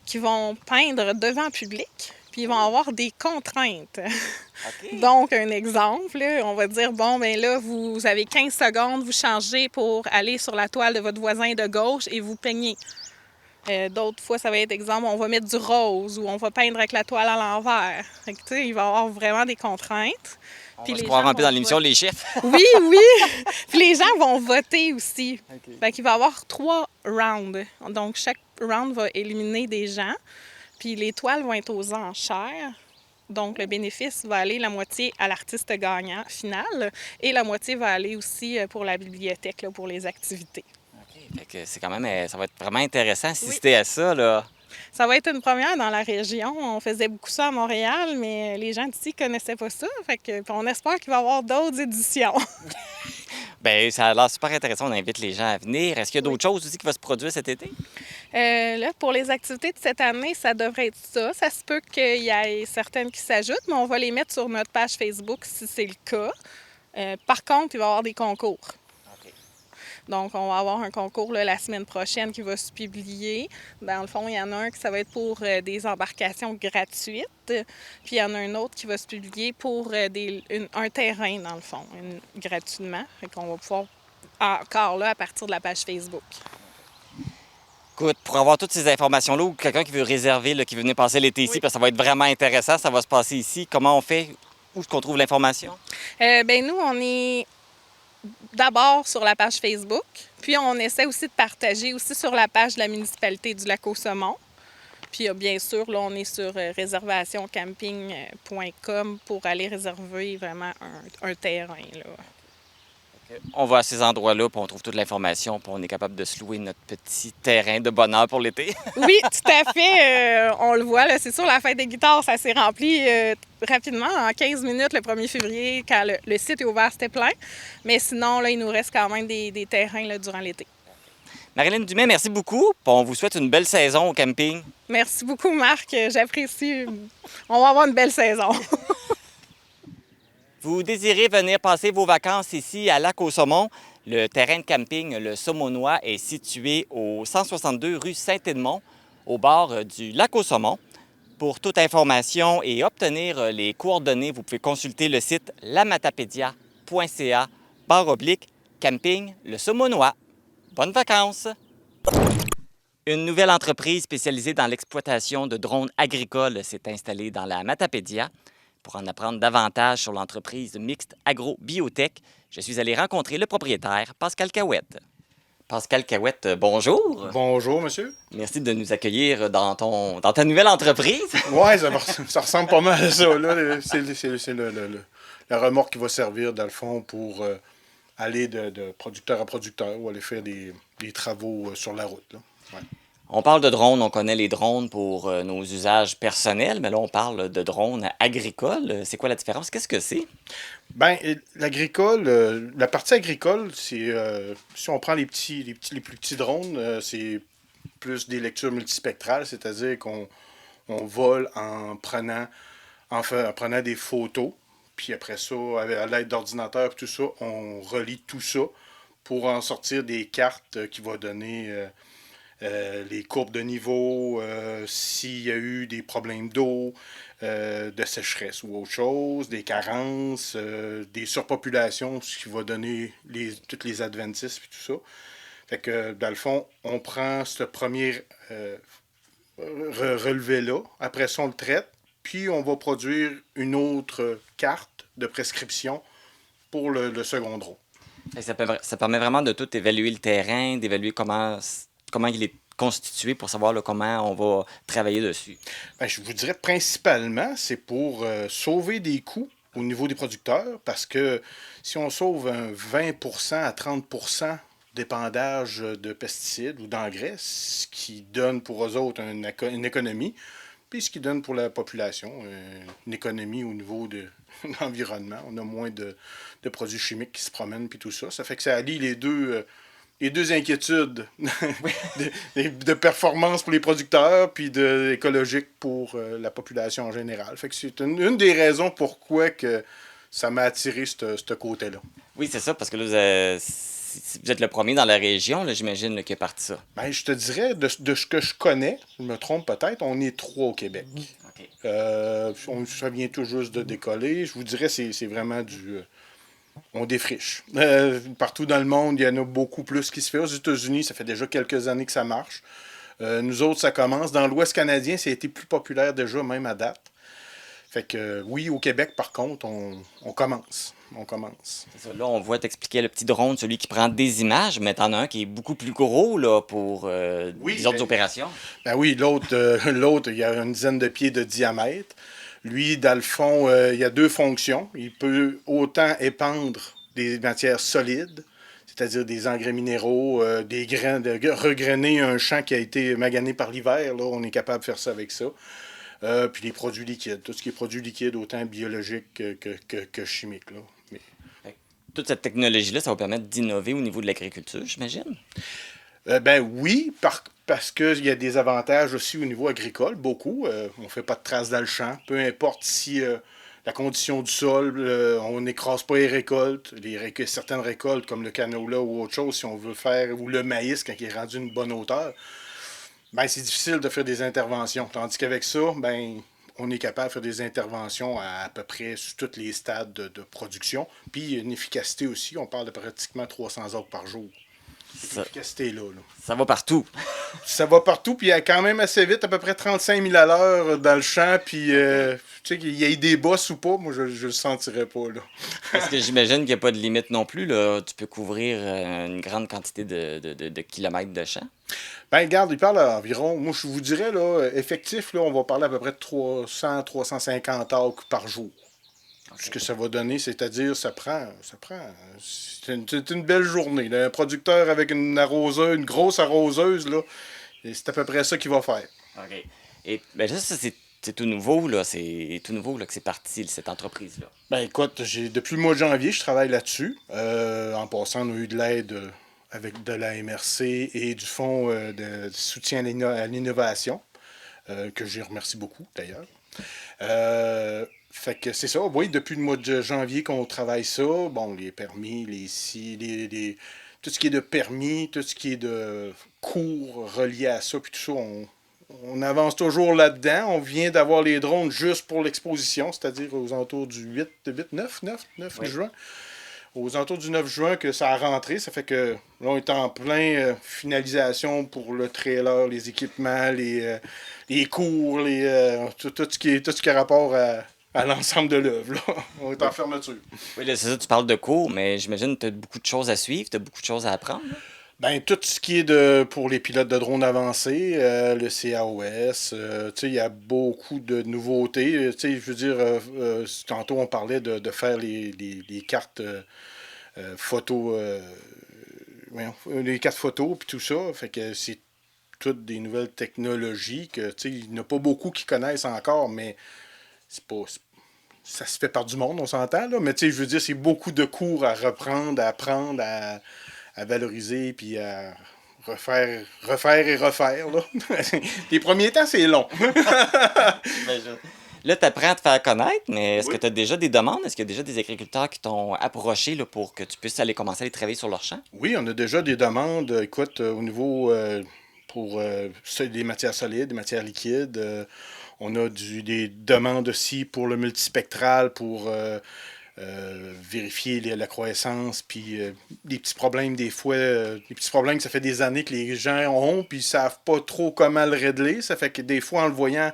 qui vont peindre devant le public, puis ils vont avoir des contraintes. OK. Donc, un exemple, là, on va dire, bon, bien là, vous avez 15 secondes, vous changez pour aller sur la toile de votre voisin de gauche et vous peignez. D'autres fois, ça va être, exemple, on va mettre du rose ou on va peindre avec la toile à l'envers. Fait que, tu sais, il va y avoir vraiment des contraintes. On Puis va se les croire gens un peu dans vont l'émission voter. Les Chiffres. Oui, oui! Puis les gens vont voter aussi. Fait qu'il va y avoir 3 rounds. Donc, chaque round va éliminer des gens. Puis les toiles vont être aux enchères. Donc, le bénéfice va aller la moitié à l'artiste gagnant final et la moitié va aller aussi pour la bibliothèque, là, pour les activités. Fait que c'est quand même, ça va être vraiment intéressant Oui. assister à ça, là. Ça va être une première dans la région. On faisait beaucoup ça à Montréal, mais les gens d'ici ne connaissaient pas ça. Fait que, puis on espère qu'il va y avoir d'autres éditions. Bien, ça a l'air super intéressant. On invite les gens à venir. Est-ce qu'il y a d'autres choses aussi qui vont se produire cet été? Là, pour les activités de cette année, ça devrait être ça. Ça se peut qu'il y ait certaines qui s'ajoutent, mais on va les mettre sur notre page Facebook si c'est le cas. Par contre, il va y avoir des concours. Donc, on va avoir un concours là, la semaine prochaine qui va se publier. Dans le fond, il y en a un qui ça va être pour des embarcations gratuites. Puis, il y en a un autre qui va se publier pour un terrain, dans le fond, gratuitement. Fait qu'on va pouvoir, encore là, à partir de la page Facebook. Écoute, pour avoir toutes ces informations-là, ou quelqu'un qui veut réserver, là, qui veut venir passer l'été ici, Oui. parce que ça va être vraiment intéressant, ça va se passer ici. Comment on fait? Où est-ce qu'on trouve l'information? Nous, on est d'abord sur la page Facebook, puis on essaie aussi de partager aussi sur la page de la municipalité du Lac-aux-Saumons. Puis bien sûr, là, on est sur réservationcamping.com pour aller réserver vraiment un terrain, là. On va à ces endroits-là, puis on trouve toute l'information, puis on est capable de se louer notre petit terrain de bonheur pour l'été. Oui, tout à fait. On le voit, là, c'est sûr, la fête des guitares, ça s'est rempli rapidement. En 15 minutes, le 1er février, quand le site est ouvert, c'était plein. Mais sinon, là, il nous reste quand même des terrains là, durant l'été. Marilyn Dumais, merci beaucoup. Puis on vous souhaite une belle saison au camping. Merci beaucoup, Marc. J'apprécie. On va avoir une belle saison. Vous désirez venir passer vos vacances ici à Lac-aux-Saumons, le terrain de camping Le Saumonois est situé au 162 rue Saint-Édmond, au bord du Lac-aux-Saumons. Pour toute information et obtenir les coordonnées, vous pouvez consulter le site lamatapédia.ca/camping Le Saumonois. Bonnes vacances! Une nouvelle entreprise spécialisée dans l'exploitation de drones agricoles s'est installée dans la Matapédia. Pour en apprendre davantage sur l'entreprise mixte agro-biotech, je suis allé rencontrer le propriétaire, Pascal Cahouette. Pascal Cahouette, bonjour. Bonjour, monsieur. Merci de nous accueillir dans ta nouvelle entreprise. Oui, ça ressemble pas mal à ça. Là. C'est la remorque qui va servir, dans le fond, pour aller de producteur à producteur ou aller faire des travaux sur la route. Là. Ouais. On parle de drones, on connaît les drones pour nos usages personnels, mais là, on parle de drones agricoles. C'est quoi la différence? Qu'est-ce que c'est? Bien, l'agricole, la partie agricole, c'est si on prend les plus petits drones, c'est plus des lectures multispectrales, c'est-à-dire qu'on vole en prenant des photos, puis après ça, à l'aide d'ordinateur et tout ça, on relie tout ça pour en sortir des cartes qui vont donner les courbes de niveau, s'il y a eu des problèmes d'eau, de sécheresse ou autre chose, des carences, des surpopulations, ce qui va donner toutes les adventices et tout ça. Fait que, dans le fond, on prend ce premier relevé-là, après ça, on le traite, puis on va produire une autre carte de prescription pour le second drone. Ça permet vraiment de tout évaluer le terrain, d'évaluer comment il est constitué pour savoir là, comment on va travailler dessus. Bien, je vous dirais principalement, c'est pour sauver des coûts au niveau des producteurs, parce que si on sauve un 20 à 30 d'épandage de pesticides ou d'engrais, ce qui donne pour eux autres une économie, puis ce qui donne pour la population une économie au niveau de l'environnement. On a moins de produits chimiques qui se promènent, puis tout ça. Ça fait que ça allie les deux inquiétudes de performance pour les producteurs, puis écologique pour la population en général. Fait que c'est une des raisons pourquoi que ça m'a attiré ce côté-là. Oui, c'est ça, parce que là, vous êtes le premier dans la région, là, j'imagine, là, qui a parti ça. Ben, je te dirais, de ce que je connais, je me trompe peut-être, on est 3 au Québec. OK. Ça vient tout juste de décoller. Je vous dirais, c'est vraiment on défriche. Partout dans le monde, il y en a beaucoup plus qui se fait. Aux États-Unis, ça fait déjà quelques années que ça marche. Nous autres, ça commence. Dans l'Ouest canadien, ça a été plus populaire déjà, même à date. Fait que oui, au Québec, par contre, on commence. On commence. C'est ça. Là, on voit t'expliquer le petit drone, celui qui prend des images, mais t'en as un qui est beaucoup plus gros là, pour les autres opérations. Ben oui, l'autre, il y a une dizaine de pieds de diamètre. Lui, dans le fond, il y a 2 fonctions. Il peut autant épandre des matières solides, c'est-à-dire des engrais minéraux, des grains, regrainer un champ qui a été magané par l'hiver. Là, on est capable de faire ça avec ça. Puis les produits liquides, tout ce qui est produits liquides, autant biologiques que chimiques. Là. Toute cette technologie-là, ça va permettre d'innover au niveau de l'agriculture, j'imagine? Ben oui, parce qu'il y a des avantages aussi au niveau agricole, beaucoup. On ne fait pas de traces dans le champ. Peu importe si la condition du sol, on n'écrase pas les récoltes. Certaines récoltes, comme le canola ou autre chose, si on veut faire, ou le maïs, quand il est rendu une bonne hauteur, ben c'est difficile de faire des interventions. Tandis qu'avec ça, ben on est capable de faire des interventions à peu près sur tous les stades de production. Puis une efficacité aussi, on parle de pratiquement 300 heures par jour. Cette efficacité-là. Ça va partout. Ça va partout, puis il y a quand même assez vite, à peu près 35 000 à l'heure dans le champ, puis tu sais, qu'il y ait des bosses ou pas, moi je le sentirais pas, là. Parce que j'imagine qu'il n'y a pas de limite non plus, là. Tu peux couvrir une grande quantité de kilomètres de champ. Ben regarde, il parle environ, moi je vous dirais, là, effectif, là, on va parler à peu près de 300-350 acres par jour. Ce que ça va donner, c'est-à-dire, ça prend, c'est une belle journée. Là. Un producteur avec une arroseuse, une grosse arroseuse, là, c'est à peu près ça qu'il va faire. OK. Et ben là, ça, c'est tout nouveau, là. C'est tout nouveau là, que c'est parti, cette entreprise-là. Ben écoute, depuis le mois de janvier, je travaille là-dessus. En passant, on a eu de l'aide avec de la MRC et du fonds de soutien à l'innovation, que j'ai remercie beaucoup, d'ailleurs. Fait que c'est ça, oui, depuis le mois de janvier qu'on travaille ça, bon, les permis, tout ce qui est de permis, tout ce qui est de cours reliés à ça, puis tout ça, on avance toujours là-dedans. On vient d'avoir les drones juste pour l'exposition, c'est-à-dire aux alentours du 9 juin. Aux alentours du 9 juin que ça a rentré, ça fait que là, on est en plein finalisation pour le trailer, les équipements, les cours, tout ce qui a rapport à l'ensemble de l'œuvre. On est en fermeture. Oui, là, c'est ça, tu parles de cours, mais j'imagine que tu as beaucoup de choses à suivre, tu as beaucoup de choses à apprendre. Là. Ben, tout ce qui est pour les pilotes de drones avancés, le CAOS, il y a beaucoup de nouveautés. Je veux dire, tantôt on parlait de faire les cartes photo, les cartes photos puis tout ça. Fait que c'est toutes des nouvelles technologies que, il n'y en a pas beaucoup qui connaissent encore, mais ça se fait par du monde, on s'entend, là. Mais je veux dire, c'est beaucoup de cours à reprendre, à apprendre, à valoriser, puis à refaire et refaire, là. Les premiers temps, c'est long. Là, tu apprends à te faire connaître, mais est-ce que tu as déjà des demandes? Est-ce qu'il y a déjà des agriculteurs qui t'ont approché là, pour que tu puisses aller commencer à aller travailler sur leur champ? Oui, on a déjà des demandes, écoute, au niveau pour des matières solides, des matières liquides. On a des demandes aussi pour le multispectral, pour vérifier la croissance, puis des petits problèmes des fois, des petits problèmes que ça fait des années que les gens ont, puis ils savent pas trop comment le régler. Ça fait que des fois, en le voyant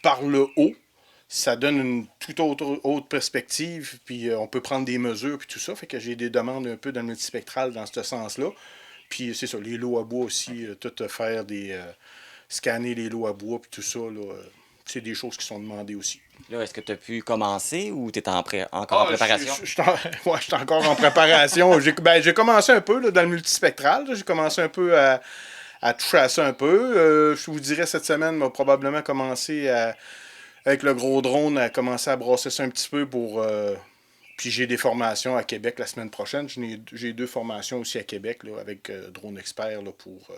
par le haut, ça donne une toute autre perspective, puis on peut prendre des mesures, puis tout ça. Fait que j'ai des demandes un peu dans le multispectral dans ce sens-là. Puis c'est ça, les lots à bois aussi, tout faire scanner les lots à bois, puis tout ça, là, c'est des choses qui sont demandées aussi. Là, est-ce que tu as pu commencer ou tu es encore en préparation? Je suis encore en préparation. J'ai commencé un peu là, dans le multispectral. J'ai commencé un peu à toucher à ça un peu. Je vous dirais, cette semaine, m'a probablement commencé avec le gros drone, à commencer à brasser ça un petit peu pour... Puis j'ai des formations à Québec la semaine prochaine. J'ai 2 formations aussi à Québec là, avec Drone Expert là, pour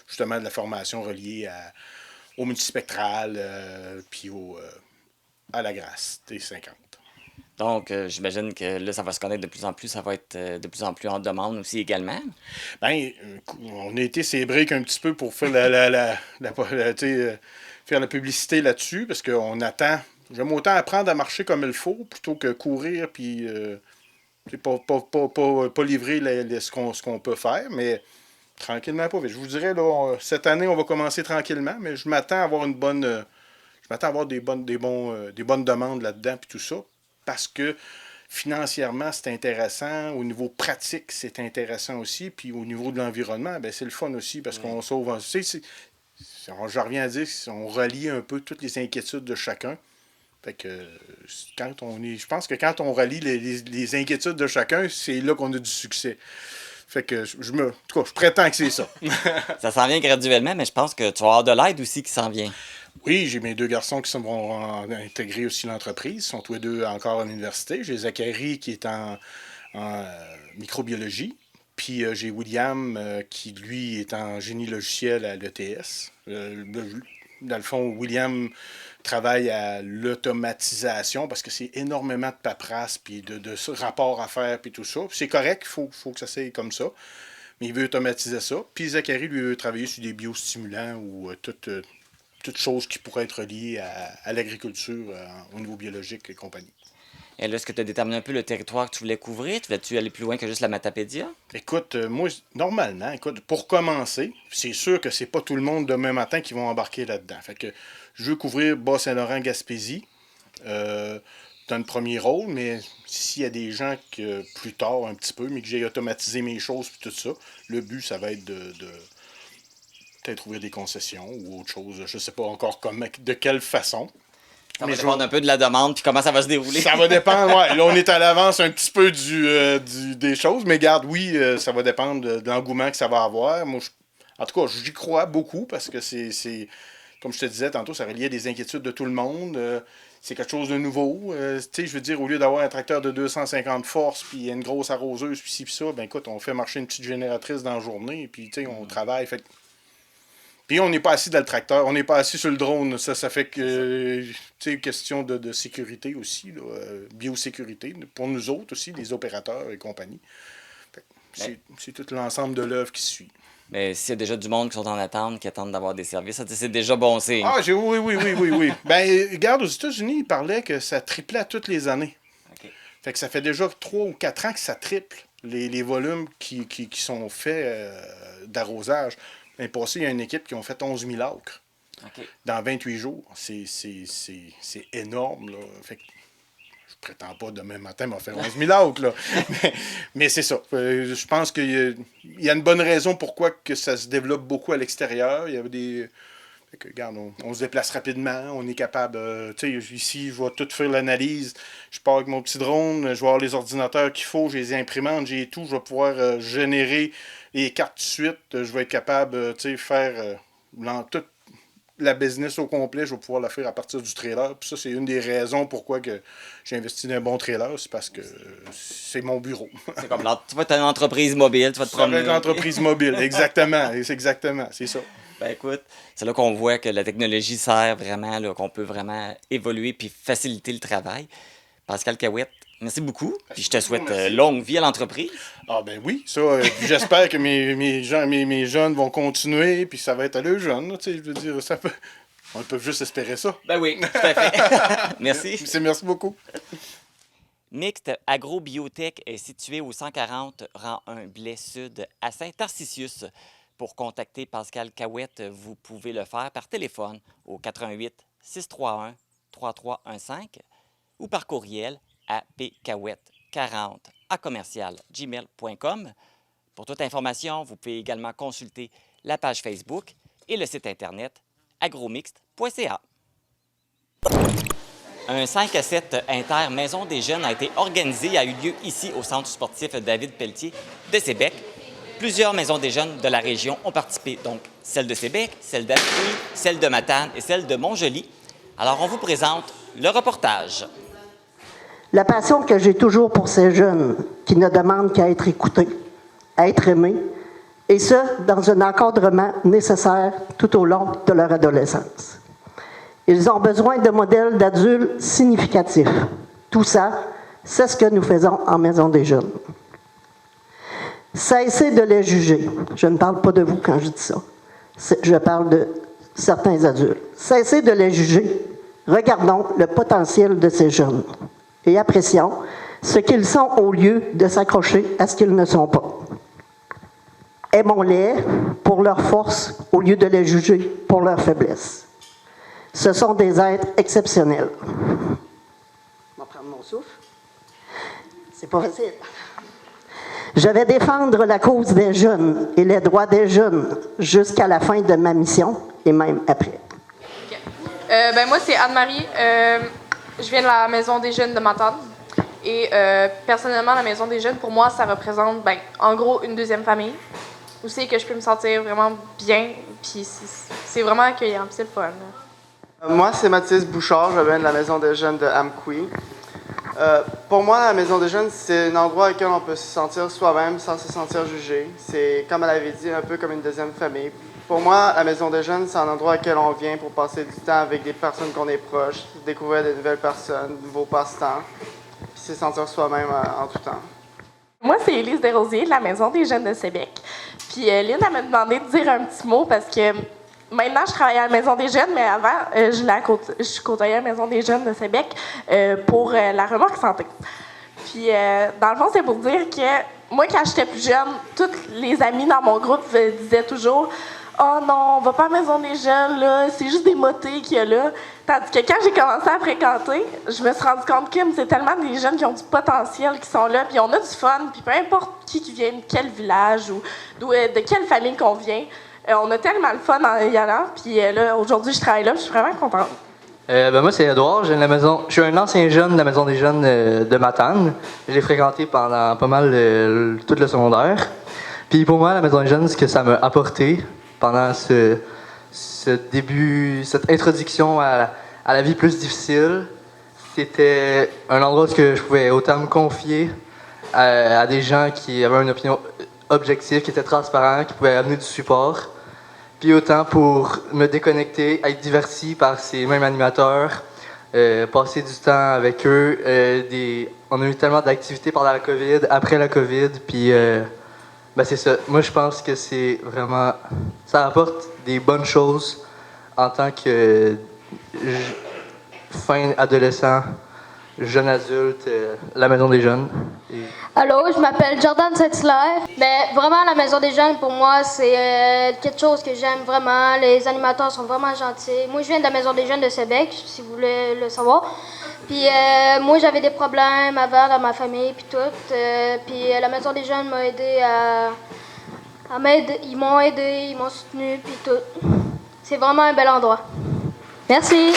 justement de la formation reliée au multispectral puis à la Grâce T50. Donc, j'imagine que là, ça va se connaître de plus en plus. Ça va être de plus en plus en demande aussi également. Bien, on a été ses briques un petit peu pour faire faire la publicité là-dessus parce qu'on attend... J'aime autant apprendre à marcher comme il faut plutôt que courir puis pas livrer ce qu'on peut faire, mais tranquillement pas vite. Je vous dirais, là, cette année, on va commencer tranquillement, mais je m'attends à avoir des bonnes demandes là-dedans puis tout ça, parce que financièrement, c'est intéressant. Au niveau pratique, c'est intéressant aussi. Puis au niveau de l'environnement, ben c'est le fun aussi parce qu'on sauve... Je reviens à dire, on relie un peu toutes les inquiétudes de chacun. Fait que je pense que quand on relie les inquiétudes de chacun, c'est là qu'on a du succès. Fait que en tout cas, je prétends que c'est ça. Ça s'en vient graduellement, mais je pense que tu vas avoir de l'aide aussi qui s'en vient. Oui, j'ai mes 2 garçons qui vont intégrer aussi l'entreprise. Ils sont tous les 2 encore à l'université. J'ai Zachary qui est en microbiologie. Puis j'ai William qui, lui, est en génie logiciel à l'ETS. Dans le fond, William travaille à l'automatisation parce que c'est énormément de paperasse puis de rapports à faire puis tout ça. Puis c'est correct, il faut que ça soit comme ça. Mais il veut automatiser ça. Puis Zachary, lui, veut travailler sur des biostimulants ou toute chose qui pourrait être liée à l'agriculture au niveau biologique et compagnie. Et là, est-ce que tu as déterminé un peu le territoire que tu voulais couvrir? Tu voulais-tu aller plus loin que juste la Matapédia? Écoute, moi, normalement, pour commencer, c'est sûr que c'est pas tout le monde demain matin qui vont embarquer là-dedans. Fait que je veux couvrir Bas-Saint-Laurent, Gaspésie dans le premier rôle, mais s'il y a des gens que plus tard, un petit peu, mais que j'ai automatisé mes choses et tout ça, le but, ça va être de peut-être ouvrir des concessions ou autre chose. Je sais pas encore de quelle façon. Ça va dépendre un peu de la demande puis comment ça va se dérouler. Ça va dépendre, ouais. Là, on est à l'avance un petit peu des choses, mais garde, oui, ça va dépendre de l'engouement que ça va avoir. Moi, en tout cas, j'y crois beaucoup parce que c'est comme je te disais tantôt, ça reliait des inquiétudes de tout le monde. C'est quelque chose de nouveau. Tu sais, je veux dire, au lieu d'avoir un tracteur de 250 forces puis une grosse arroseuse puis ci puis ça, ben écoute, on fait marcher une petite génératrice dans la journée puis tu sais, on travaille. Fait... Puis on n'est pas assis dans le tracteur, on n'est pas assis sur le drone. Ça fait que, tu sais, question de sécurité aussi, là, biosécurité, pour nous autres aussi, les opérateurs et compagnie. C'est tout l'ensemble de l'œuvre qui suit. Mais s'il y a déjà du monde qui sont en attente, qui attendent d'avoir des services, c'est déjà bon signe. Ah, oui. Ben, regarde, aux États-Unis, ils parlaient que ça triplait à toutes les années. Okay. Fait que ça fait déjà 3 ou 4 ans que ça triple, les volumes qui sont faits d'arrosage. L'année passée, il y a une équipe qui ont fait 11 000 acres dans 28 jours. C'est énorme, là. Fait que je prétends pas demain matin m'en faire 11 000 acres, là. mais c'est ça. Je pense qu'il y a une bonne raison pourquoi que ça se développe beaucoup à l'extérieur. Il y avait des... Fait que, regarde, on se déplace rapidement, on est capable... tu sais, ici, je vais tout faire l'analyse. Je pars avec mon petit drone, je vais avoir les ordinateurs qu'il faut, j'ai les imprimantes, j'ai tout. Je vais pouvoir générer les cartes de suite. Je vais être capable, tu sais, faire toute la business au complet. Je vais pouvoir la faire à partir du trailer. Puis ça, c'est une des raisons pourquoi que j'ai investi dans un bon trailer. C'est parce que c'est mon bureau. C'est comme là, tu vas être une entreprise mobile, tu vas te promener. Ça va être une entreprise mobile, exactement. C'est ça. Ben écoute, c'est là qu'on voit que la technologie sert vraiment, là, qu'on peut vraiment évoluer puis faciliter le travail. Pascal Cahouette, merci beaucoup. Puis je te souhaite longue vie à l'entreprise. Ah ben oui, ça, j'espère que mes jeunes vont continuer, puis ça va être à leurs jeunes. Tu sais, je veux dire, on peut juste espérer ça. Ben oui, tout à fait. Merci. Merci beaucoup. Mixte Agrobiotech est situé au 140 rang 1 Blais Sud à Saint-Tarcisius. Pour contacter Pascal Cahouette, vous pouvez le faire par téléphone au 88 631 3315 ou par courriel à pcahouette40@gmail.com. Pour toute information, vous pouvez également consulter la page Facebook et le site internet agromixte.ca. Un 5 à 7 inter-Maison des jeunes a été organisé et a eu lieu ici au Centre sportif David Pelletier de Sébec. Plusieurs maisons des jeunes de la région ont participé, donc celle de Sébec, celle d'Amqui, celle de Matane et celle de Montjoly. Alors, on vous présente le reportage. La passion que j'ai toujours pour ces jeunes qui ne demandent qu'à être écoutés, à être aimés, et ce, dans un encadrement nécessaire tout au long de leur adolescence. Ils ont besoin de modèles d'adultes significatifs. Tout ça, c'est ce que nous faisons en Maison des jeunes. Cessez de les juger. Je ne parle pas de vous quand je dis ça. Je parle de certains adultes. Cessez de les juger. Regardons le potentiel de ces jeunes et apprécions ce qu'ils sont au lieu de s'accrocher à ce qu'ils ne sont pas. Aimons-les pour leur force au lieu de les juger pour leur faiblesse. Ce sont des êtres exceptionnels. Je vais prendre mon souffle. C'est pas facile. Je vais défendre la cause des jeunes et les droits des jeunes jusqu'à la fin de ma mission et même après. Okay. Moi, c'est Anne-Marie. Je viens de la Maison des jeunes de Matane. Et personnellement, la Maison des jeunes, pour moi, ça représente, en gros, une deuxième famille. Où c'est que je peux me sentir vraiment bien. Puis c'est vraiment accueillant. Puis c'est le fun. Moi, c'est Mathis Bouchard. Je viens de la Maison des jeunes de Amqui. Pour moi, la Maison des jeunes, c'est un endroit auquel on peut se sentir soi-même sans se sentir jugé. C'est, comme elle avait dit, un peu comme une deuxième famille. Pour moi, la Maison des jeunes, c'est un endroit auquel on vient pour passer du temps avec des personnes qu'on est proches, découvrir de nouvelles personnes, de nouveaux passe-temps, puis se sentir soi-même en tout temps. Moi, c'est Élise Desrosiers de la Maison des jeunes de Sébec. Puis Lynn, elle m'a demandé de dire un petit mot parce que maintenant, je travaille à la Maison des jeunes, mais avant, je côtoyais la Maison des jeunes de Sébec pour la remorque santé. Puis, dans le fond, c'est pour dire que moi, quand j'étais plus jeune, tous les amis dans mon groupe disaient toujours « Oh non, on va pas à la Maison des jeunes, là, c'est juste des motés qu'il y a là. » Tandis que quand j'ai commencé à fréquenter, je me suis rendu compte que c'est tellement des jeunes qui ont du potentiel qui sont là, puis on a du fun, puis peu importe qui vient de quel village ou de quelle famille qu'on vient, on a tellement le fun en y allant, puis là, aujourd'hui, je travaille là, puis je suis vraiment contente. Moi, c'est Edouard. Je suis un ancien jeune de la Maison des jeunes de Matane. Je l'ai fréquenté pendant pas mal tout le secondaire. Puis pour moi, la Maison des jeunes, ce que ça m'a apporté pendant ce début, cette introduction à la vie plus difficile, c'était un endroit où je pouvais autant me confier à des gens qui avaient une opinion objective, qui étaient transparents, qui pouvaient amener du support. Puis autant pour me déconnecter, être diverti par ces mêmes animateurs, passer du temps avec eux. On a eu tellement d'activités pendant la COVID, après la COVID, puis c'est ça. Moi, je pense que c'est vraiment... Ça apporte des bonnes choses en tant que fin adolescent, jeune adulte, la Maison des jeunes. Allô, je m'appelle Jordan Saint-Hilaire. Vraiment, la Maison des jeunes, pour moi, c'est quelque chose que j'aime vraiment. Les animateurs sont vraiment gentils. Moi, je viens de la Maison des jeunes de Sébec, si vous voulez le savoir. Puis moi, j'avais des problèmes avant dans ma famille, puis tout. Puis la Maison des jeunes m'a aidé à m'aider. Ils m'ont aidé, ils m'ont soutenu, puis tout. C'est vraiment un bel endroit. Merci.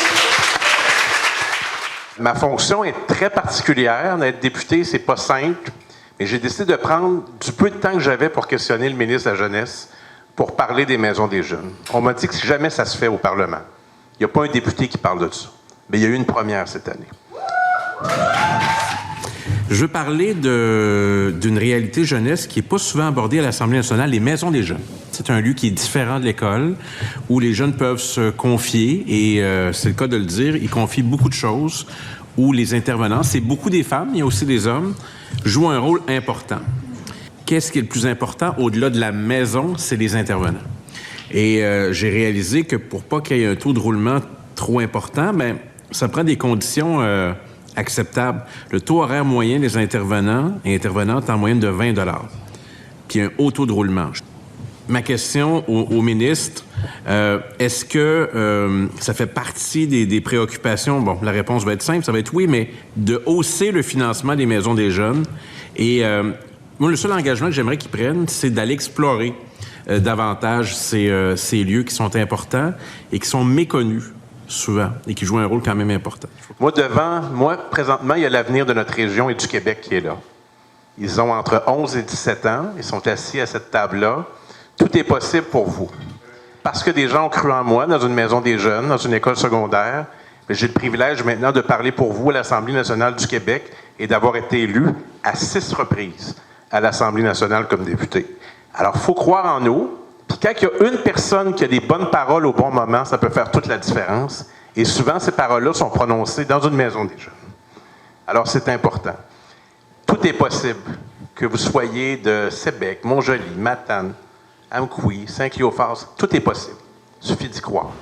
Ma fonction est très particulière. D'être député, c'est pas simple. Mais j'ai décidé de prendre du peu de temps que j'avais pour questionner le ministre de la Jeunesse pour parler des maisons des jeunes. On m'a dit que si jamais ça se fait au Parlement, il n'y a pas un député qui parle de ça. Mais il y a eu une première cette année. Je veux parler d'une réalité jeunesse qui n'est pas souvent abordée à l'Assemblée nationale, les maisons des jeunes. C'est un lieu qui est différent de l'école, où les jeunes peuvent se confier, et c'est le cas de le dire, ils confient beaucoup de choses, où les intervenants, c'est beaucoup des femmes, il y a aussi des hommes, jouent un rôle important. Qu'est-ce qui est le plus important au-delà de la maison? C'est les intervenants. Et j'ai réalisé que pour pas qu'il y ait un taux de roulement trop important, ça prend des conditions acceptables. Le taux horaire moyen des intervenants et intervenantes est en moyenne de 20 $, puis un haut taux de roulement. Ma question au ministre, est-ce que ça fait partie des préoccupations? Bon, la réponse va être simple, ça va être oui, mais de hausser le financement des maisons des jeunes. Et moi, le seul engagement que j'aimerais qu'ils prennent, c'est d'aller explorer davantage ces lieux qui sont importants et qui sont méconnus souvent, et qui jouent un rôle quand même important. Moi, présentement, il y a l'avenir de notre région et du Québec qui est là. Ils ont entre 11 et 17 ans, ils sont assis à cette table-là. Tout est possible pour vous. Parce que des gens ont cru en moi dans une maison des jeunes, dans une école secondaire, j'ai le privilège maintenant de parler pour vous à l'Assemblée nationale du Québec et d'avoir été élu à 6 reprises à l'Assemblée nationale comme député. Alors, il faut croire en nous. Puis quand il y a une personne qui a des bonnes paroles au bon moment, ça peut faire toute la différence. Et souvent, ces paroles-là sont prononcées dans une maison des jeunes. Alors, c'est important. Tout est possible. Que vous soyez de Sébec, Montjoly, Matane, Amqui, Saint-Cléophas, tout est possible. Il suffit d'y croire.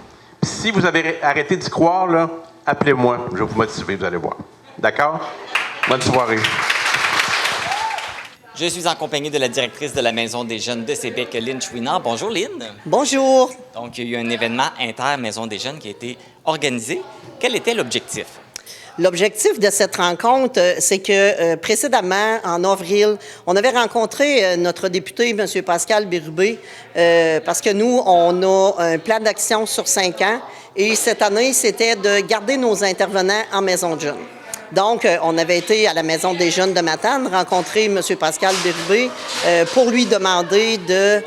Puis si vous avez arrêté d'y croire, là, appelez-moi. Je vais vous motiver, vous allez voir. D'accord? Bonne soirée. Je suis en compagnie de la directrice de la Maison des jeunes de Sébec, Lynn Chouinard. Bonjour, Lynn. Bonjour. Donc, il y a eu un événement inter-Maison des jeunes qui a été organisé. Quel était l'objectif? L'objectif de cette rencontre, c'est que précédemment, en avril, on avait rencontré notre député, M. Pascal Bérubé, parce que nous, on a un plan d'action sur 5 ans et cette année, c'était de garder nos intervenants en maison de jeunes. Donc, on avait été à la Maison des jeunes de Matane, rencontrer M. Pascal Bérubé pour lui demander de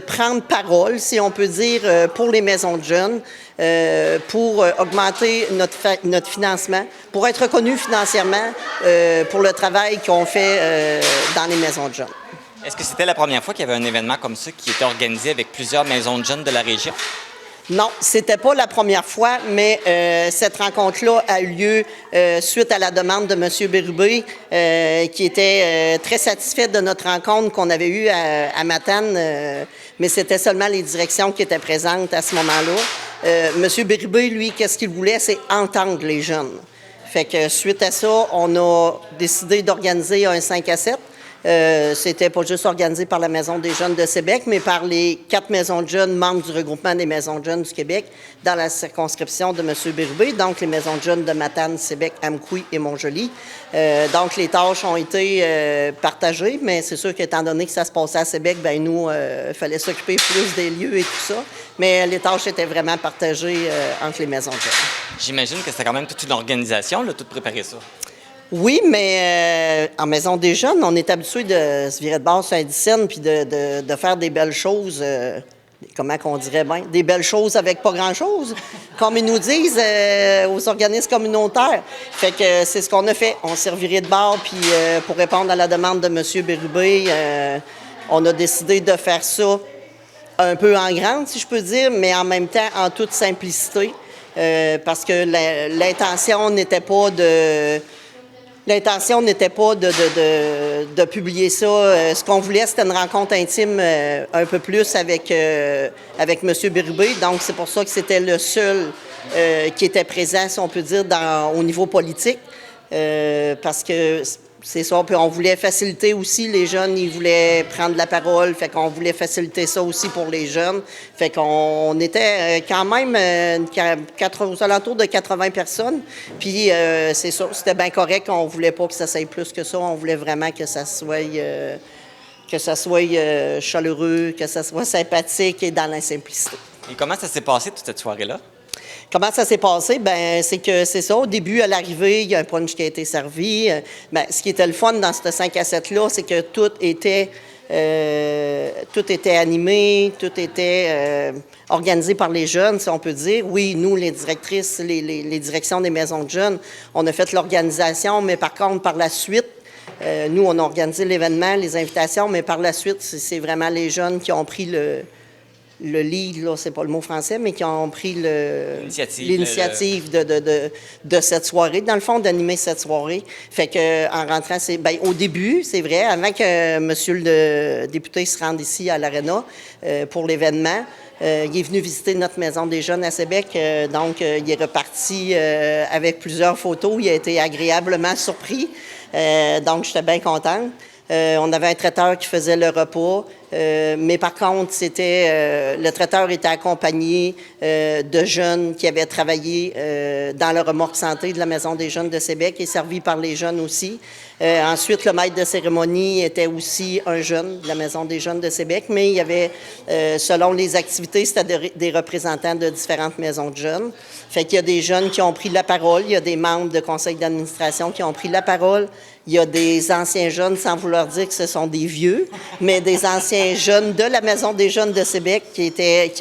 prendre parole, si on peut dire, pour les maisons de jeunes, pour augmenter notre financement, pour être reconnu financièrement pour le travail qu'on fait dans les maisons de jeunes. Est-ce que c'était la première fois qu'il y avait un événement comme ça qui était organisé avec plusieurs maisons de jeunes de la région? Non, c'était pas la première fois, mais cette rencontre-là a eu lieu suite à la demande de M. Bérubé, qui était très satisfait de notre rencontre qu'on avait eue à Matane, mais c'était seulement les directions qui étaient présentes à ce moment-là. M. Bérubé, lui, qu'est-ce qu'il voulait? C'est entendre les jeunes. Fait que suite à ça, on a décidé d'organiser un 5 à 7. C'était pas juste organisé par la Maison des jeunes de Sébec, mais par les 4 maisons de jeunes membres du regroupement des maisons de jeunes du Québec dans la circonscription de M. Bérubé, donc les maisons de jeunes de Matane, Sébec, Amqui et Montjoly. Donc les tâches ont été partagées, mais c'est sûr qu'étant donné que ça se passait à Sébec, ben nous, il fallait s'occuper plus des lieux et tout ça. Mais les tâches étaient vraiment partagées entre les maisons de jeunes. J'imagine que c'était quand même toute une organisation, là, tout préparer ça. Oui, mais en Maison des jeunes, on est habitué de se virer de bord sur Saint-Dicenne puis de faire des belles choses, comment qu'on dirait bien, des belles choses avec pas grand-chose, comme ils nous disent aux organismes communautaires. Fait que c'est ce qu'on a fait. On s'est reviré de bord, puis pour répondre à la demande de M. Bérubé, on a décidé de faire ça un peu en grande, si je peux dire, mais en même temps en toute simplicité, parce que l'intention n'était pas de... L'intention n'était pas de publier ça. Ce qu'on voulait, c'était une rencontre intime un peu plus avec M. Bérubé. Donc, c'est pour ça que c'était le seul qui était présent, si on peut dire, au niveau politique. Parce que c'est ça. Puis on voulait faciliter aussi, les jeunes, ils voulaient prendre la parole. Fait qu'on voulait faciliter ça aussi pour les jeunes. Fait qu'on était quand même aux alentours de 80 personnes. Puis c'est ça, c'était bien correct. On voulait pas que ça s'aille plus que ça. On voulait vraiment que ça soit chaleureux, que ça soit sympathique et dans la simplicité. Et comment ça s'est passé toute cette soirée-là? Comment ça s'est passé? Ben, c'est ça. Au début, à l'arrivée, il y a un punch qui a été servi. Ben, ce qui était le fun dans ce 5 à 7-là, c'est que tout était animé, tout était organisé par les jeunes, si on peut dire. Oui, nous, les directrices, les directions des maisons de jeunes, on a fait l'organisation, mais par contre, par la suite, nous, on a organisé l'événement, les invitations, mais par la suite, c'est vraiment les jeunes qui ont pris le lead, là, c'est pas le mot français, mais qui ont pris l'initiative de cette soirée, dans le fond, d'animer cette soirée. Fait que en rentrant, au début, c'est vrai, avant que monsieur le député se rende ici à l'Arena pour l'événement, il est venu visiter notre Maison des jeunes à Sébec, donc il est reparti avec plusieurs photos. Il a été agréablement surpris, donc j'étais bien contente. On avait un traiteur qui faisait le repas. Mais par contre, le traiteur était accompagné de jeunes qui avaient travaillé dans le remorque santé de la Maison des jeunes de Sébec et servi par les jeunes aussi. Ensuite, le maître de cérémonie était aussi un jeune de la Maison des jeunes de Sébec, mais il y avait, selon les activités, c'était des représentants de différentes maisons de jeunes. Fait qu'il y a des jeunes qui ont pris la parole, il y a des membres de conseil d'administration qui ont pris la parole, il y a des anciens jeunes, sans vouloir dire que ce sont des vieux, mais des anciens jeunes de la Maison des jeunes de Sébec qui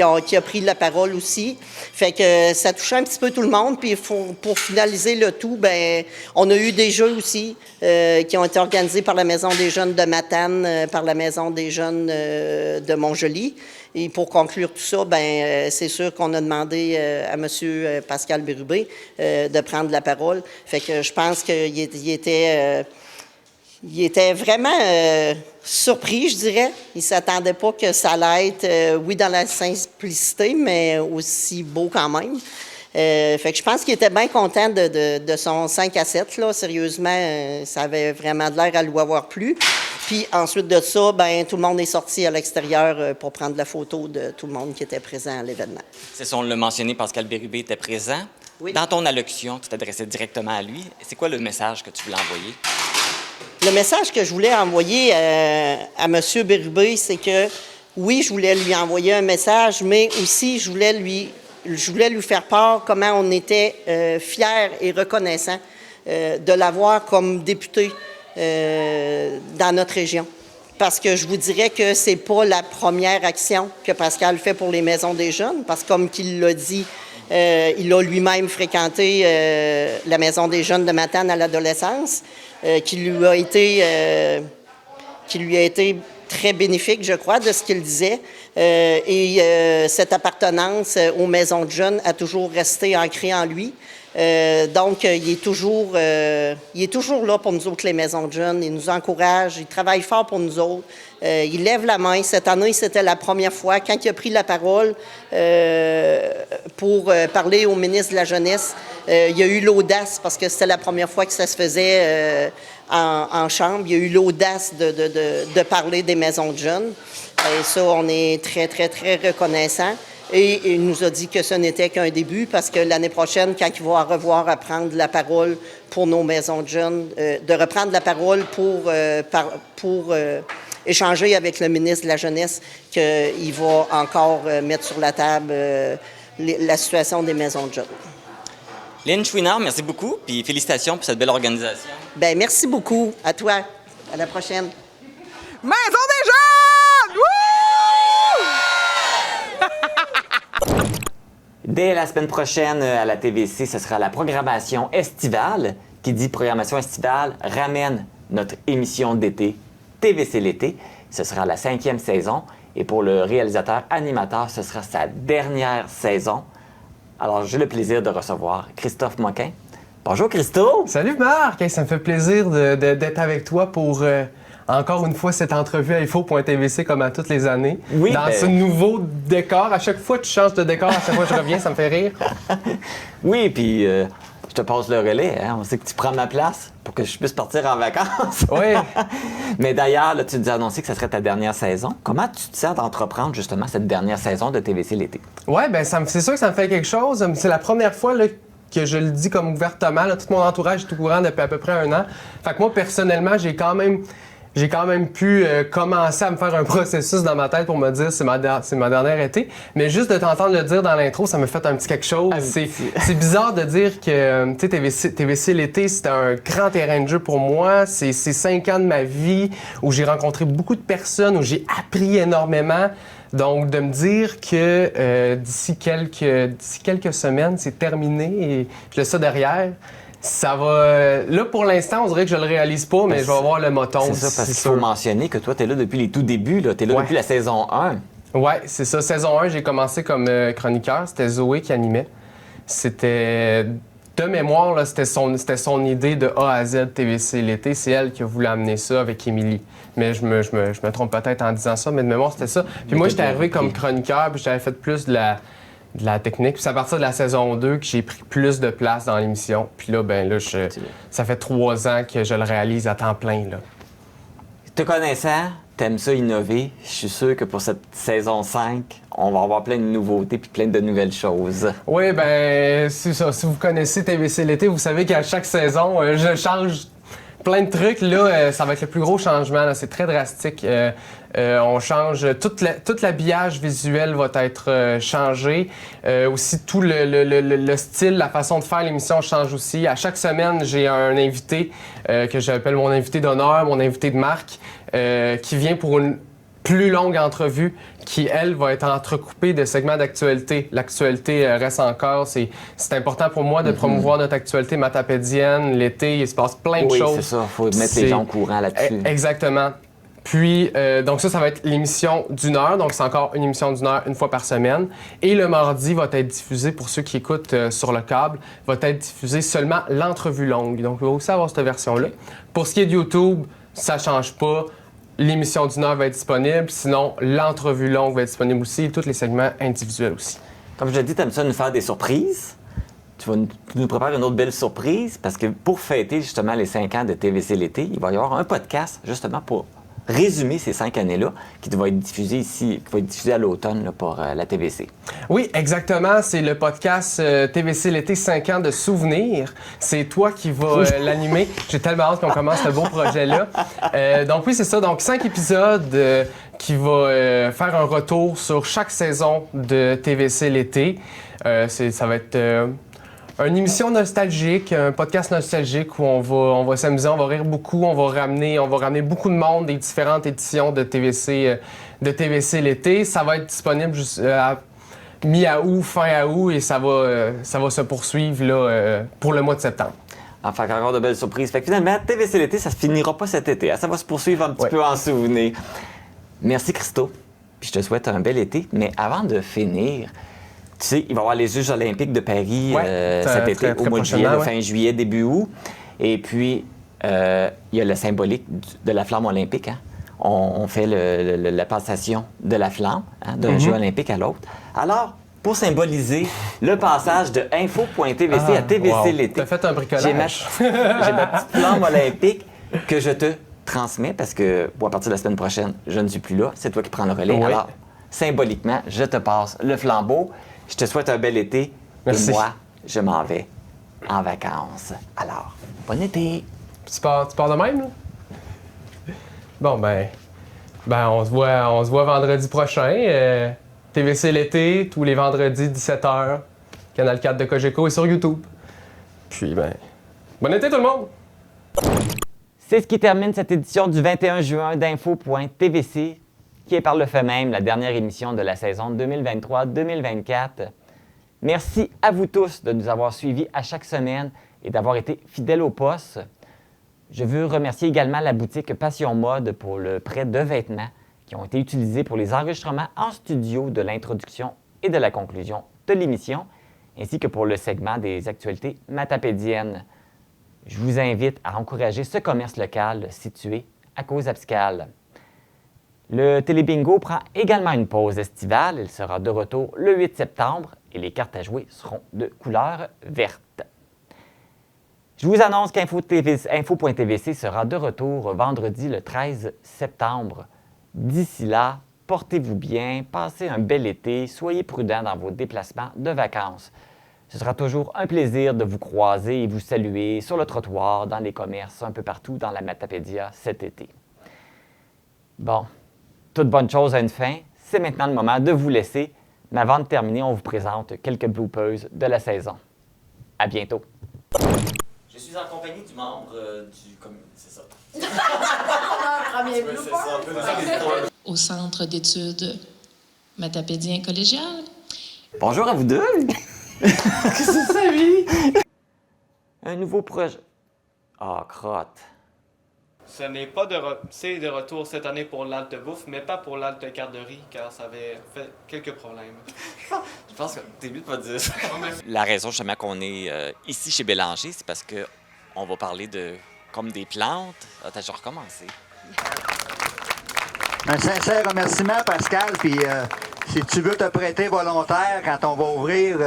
a pris la parole aussi. Fait que ça touchait un petit peu tout le monde. Puis pour finaliser le tout, ben on a eu des jeux aussi qui ont été organisés par la Maison des jeunes de Matane, par la Maison des jeunes de Montjoly. Et pour conclure tout ça, ben c'est sûr qu'on a demandé à M. Pascal Bérubé de prendre la parole. Fait que je pense qu'il était vraiment surpris, je dirais. Il ne s'attendait pas que ça allait être, oui, dans la simplicité, mais aussi beau quand même. Fait que je pense qu'il était bien content de son 5 à 7. Là. Sérieusement, ça avait vraiment de l'air à lui avoir plu. Puis ensuite de ça, ben tout le monde est sorti à l'extérieur pour prendre la photo de tout le monde qui était présent à l'événement. C'est ça, on l'a mentionné, Pascal Bérubé était présent. Oui. Dans ton allocution, tu t'adressais directement à lui. C'est quoi le message que tu voulais envoyer? Le message que je voulais envoyer à M. Bérubé, c'est que, oui, je voulais lui envoyer un message, mais aussi je voulais lui faire part comment on était fiers et reconnaissants de l'avoir comme député dans notre région. Parce que je vous dirais que c'est pas la première action que Pascal fait pour les maisons des jeunes, parce que comme qu'il l'a dit, il a lui-même fréquenté la Maison des jeunes de Matane à l'adolescence, qui lui a été très bénéfique, je crois, de ce qu'il disait. Et cette appartenance aux maisons de jeunes a toujours resté ancrée en lui. Donc, il est toujours là pour nous autres, les maisons de jeunes. Il nous encourage, il travaille fort pour nous autres. Il lève la main. Cette année, c'était la première fois, quand il a pris la parole pour parler au ministre de la Jeunesse, il y a eu l'audace, parce que c'était la première fois que ça se faisait en chambre, il y a eu l'audace de parler des maisons de jeunes. Et ça, on est très, très, très reconnaissants. Et il nous a dit que ce n'était qu'un début, parce que l'année prochaine, quand il va revoir à prendre la parole pour nos maisons de jeunes, de reprendre la parole pour échanger avec le ministre de la Jeunesse, qu'il va encore mettre sur la table la situation des maisons de jeunes. Lynn Chouinard, merci beaucoup, puis félicitations pour cette belle organisation. Bien, merci beaucoup. À toi. À la prochaine. Maison des jeunes! Wouh! Dès la semaine prochaine à la TVC, ce sera la programmation estivale. Qui dit programmation estivale ramène notre émission d'été, TVC l'été. Ce sera la 5e saison. Et pour le réalisateur animateur, ce sera sa dernière saison. Alors, j'ai le plaisir de recevoir Christophe Moquin. Bonjour, Christo! Salut, Marc! Hey, ça me fait plaisir d'être avec toi pour, encore une fois, cette entrevue à info.tvc comme à toutes les années. Oui, dans ce nouveau décor. À chaque fois, tu changes de décor. À chaque fois que je reviens, ça me fait rire. Oui, puis je te passe le relais. Hein? On sait que tu prends ma place pour que je puisse partir en vacances. Oui. Mais d'ailleurs, là, tu nous as annoncé que ce serait ta dernière saison. Comment tu te sens d'entreprendre justement cette dernière saison de TVC l'été? Oui, bien, c'est sûr que ça me fait quelque chose. C'est la première fois là, que je le dis comme ouvertement. Là, tout mon entourage est au courant depuis à peu près 1 an. Fait que moi, personnellement, j'ai quand même pu commencer à me faire un processus dans ma tête pour me dire c'est ma dernière été. Mais juste de t'entendre le dire dans l'intro, ça me fait un petit quelque chose. C'est bizarre de dire que TVC l'été, c'était un grand terrain de jeu pour moi. C'est 5 ans de ma vie où j'ai rencontré beaucoup de personnes, où j'ai appris énormément. Donc, de me dire que d'ici quelques semaines, c'est terminé et je laisse ça derrière. Ça va... Là, pour l'instant, on dirait que je le réalise pas, mais je vais avoir le moton. C'est ça, parce qu'il faut mentionner que toi, tu es là depuis les tout débuts. Tu es là depuis la saison 1. Oui, c'est ça. Saison 1, j'ai commencé comme chroniqueur. C'était Zoé qui animait. C'était... De mémoire, là, c'était son idée de A à Z TVC l'été. C'est elle qui a voulu amener ça avec Émilie. Mais je me trompe peut-être en disant ça, mais de mémoire, c'était ça. Puis moi, j'étais arrivé comme chroniqueur, puis j'avais fait plus de la technique. Puis c'est à partir de la saison 2 que j'ai pris plus de place dans l'émission. Puis là, ça fait 3 ans que je le réalise à temps plein. Là. Te connaissant, t'aimes ça innover. Je suis sûr que pour cette saison 5, on va avoir plein de nouveautés puis plein de nouvelles choses. Oui, ben c'est ça. Si vous connaissez TVC l'été, vous savez qu'à chaque saison, je change plein de trucs. Là, ça va être le plus gros changement. Là. C'est très drastique. On change. Tout l'habillage visuel va être changé. Aussi, tout le style, la façon de faire l'émission change aussi. À chaque semaine, j'ai un invité que j'appelle mon invité d'honneur, mon invité de marque, qui vient pour une plus longue entrevue qui, elle, va être entrecoupée de segments d'actualité. L'actualité reste encore. C'est important pour moi de promouvoir notre actualité matapédienne. L'été, il se passe plein de choses. Oui, c'est ça. Il faut mettre les gens au courant là-dessus. Exactement. Puis, donc ça va être l'émission d'1 heure. Donc, c'est encore une émission d'1 heure, une fois par semaine. Et le mardi va être diffusé, pour ceux qui écoutent sur le câble, va être diffusé seulement l'entrevue longue. Donc, il va aussi avoir cette version-là. Pour ce qui est de YouTube, ça change pas. L'émission d'1 heure va être disponible. Sinon, l'entrevue longue va être disponible aussi. Et tous les segments individuels aussi. Comme je l'ai dit, tu aimes ça nous faire des surprises. Tu nous prépares une autre belle surprise parce que pour fêter justement les 5 ans de TVC l'été, il va y avoir un podcast justement pour résumer ces 5 années-là qui va être diffusé ici, qui va être diffusé à l'automne là, pour la TVC. Oui, exactement. C'est le podcast TVC l'été 5 ans de souvenirs. C'est toi qui vas l'animer. J'ai tellement hâte qu'on commence ce beau projet-là. Donc oui, c'est ça. Donc 5 épisodes qui va faire un retour sur chaque saison de TVC l'été. Ça va être une émission nostalgique, un podcast nostalgique où on va s'amuser, on va rire beaucoup, on va ramener beaucoup de monde des différentes éditions de TVC l'été. Ça va être disponible à mi-août, fin août et ça va se poursuivre là, pour le mois de septembre. Enfin, encore de belles surprises. Fait que finalement, TVC l'été, ça se finira pas cet été. Hein? Ça va se poursuivre un petit peu en souvenir. Merci Christo. Puis je te souhaite un bel été. Mais avant de finir, tu sais, il va y avoir les Jeux olympiques de Paris cet été, au mois de juillet, fin juillet, début août. Et puis, il y a le symbolique de la flamme olympique. Hein? On fait la passation de la flamme d'un jeu olympique à l'autre. Alors, pour symboliser le passage de info.tvc à TVC l'été, t'as fait un bricolage. J'ai ma petite flamme olympique que je te transmets parce que, à partir de la semaine prochaine, je ne suis plus là. C'est toi qui prends le relais. Oui. Alors, symboliquement, je te passe le flambeau. Je te souhaite un bel été. Merci. Et moi, je m'en vais en vacances. Alors, bon été. Tu pars de même, là? Bon, ben on se voit vendredi prochain. TVC l'été, tous les vendredis, 17h. Canal 4 de Cogeco et sur YouTube. Puis, bon été tout le monde! C'est ce qui termine cette édition du 21 juin d'Info.tvc, qui est par le fait même la dernière émission de la saison 2023-2024. Merci à vous tous de nous avoir suivis à chaque semaine et d'avoir été fidèles au poste. Je veux remercier également la boutique Passion Mode pour le prêt de vêtements qui ont été utilisés pour les enregistrements en studio de l'introduction et de la conclusion de l'émission, ainsi que pour le segment des actualités matapédiennes. Je vous invite à encourager ce commerce local situé à Cause-Abscale. Le Télébingo prend également une pause estivale. Il sera de retour le 8 septembre et les cartes à jouer seront de couleur verte. Je vous annonce qu'Info.tvc sera de retour vendredi le 13 septembre. D'ici là, portez-vous bien, passez un bel été, soyez prudents dans vos déplacements de vacances. Ce sera toujours un plaisir de vous croiser et vous saluer sur le trottoir, dans les commerces, un peu partout dans la Matapédia cet été. Bon, toute bonne chose a une fin. C'est maintenant le moment de vous laisser. Mais avant de terminer, on vous présente quelques bloopers de la saison. À bientôt. Je suis en compagnie du membre du... C'est ça. Au Centre d'études matapédien collégial. Bonjour à vous deux. Qu'est-ce que c'est ça, lui? Un nouveau projet. Ah, crotte. Ce n'est pas c'est de retour cette année pour l'Alte Bouffe, mais pas pour l'Alte Garderie, car ça avait fait quelques problèmes. Je pense que t'es mieux de pas dire ça. La raison justement qu'on est ici chez Bélanger, c'est parce que on va parler de comme des plantes. Ah, t'as déjà recommencé. Un sincère remerciement, Pascal, puis si tu veux te prêter volontaire, quand on va ouvrir,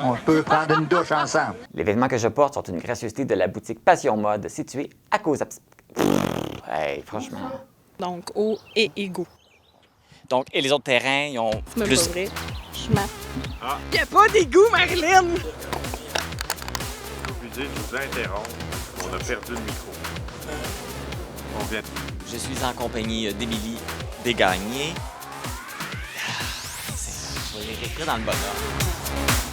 on peut prendre une douche ensemble. Les vêtements que je porte sont une gracieuseté de la boutique Passion Mode, située à Cause-Abscale. Hey, franchement, Donc, eau et égout. Donc, et les autres terrains, ils ont C'est même plus... pas vrai. Je mens. Ah, Il n'y a pas d'égout, Marilyn! excusez, je vous interromps. On a perdu le micro. On vient. Je suis en compagnie d'Émilie Desgagnés. Je vais les réécrire dans le bon ordre.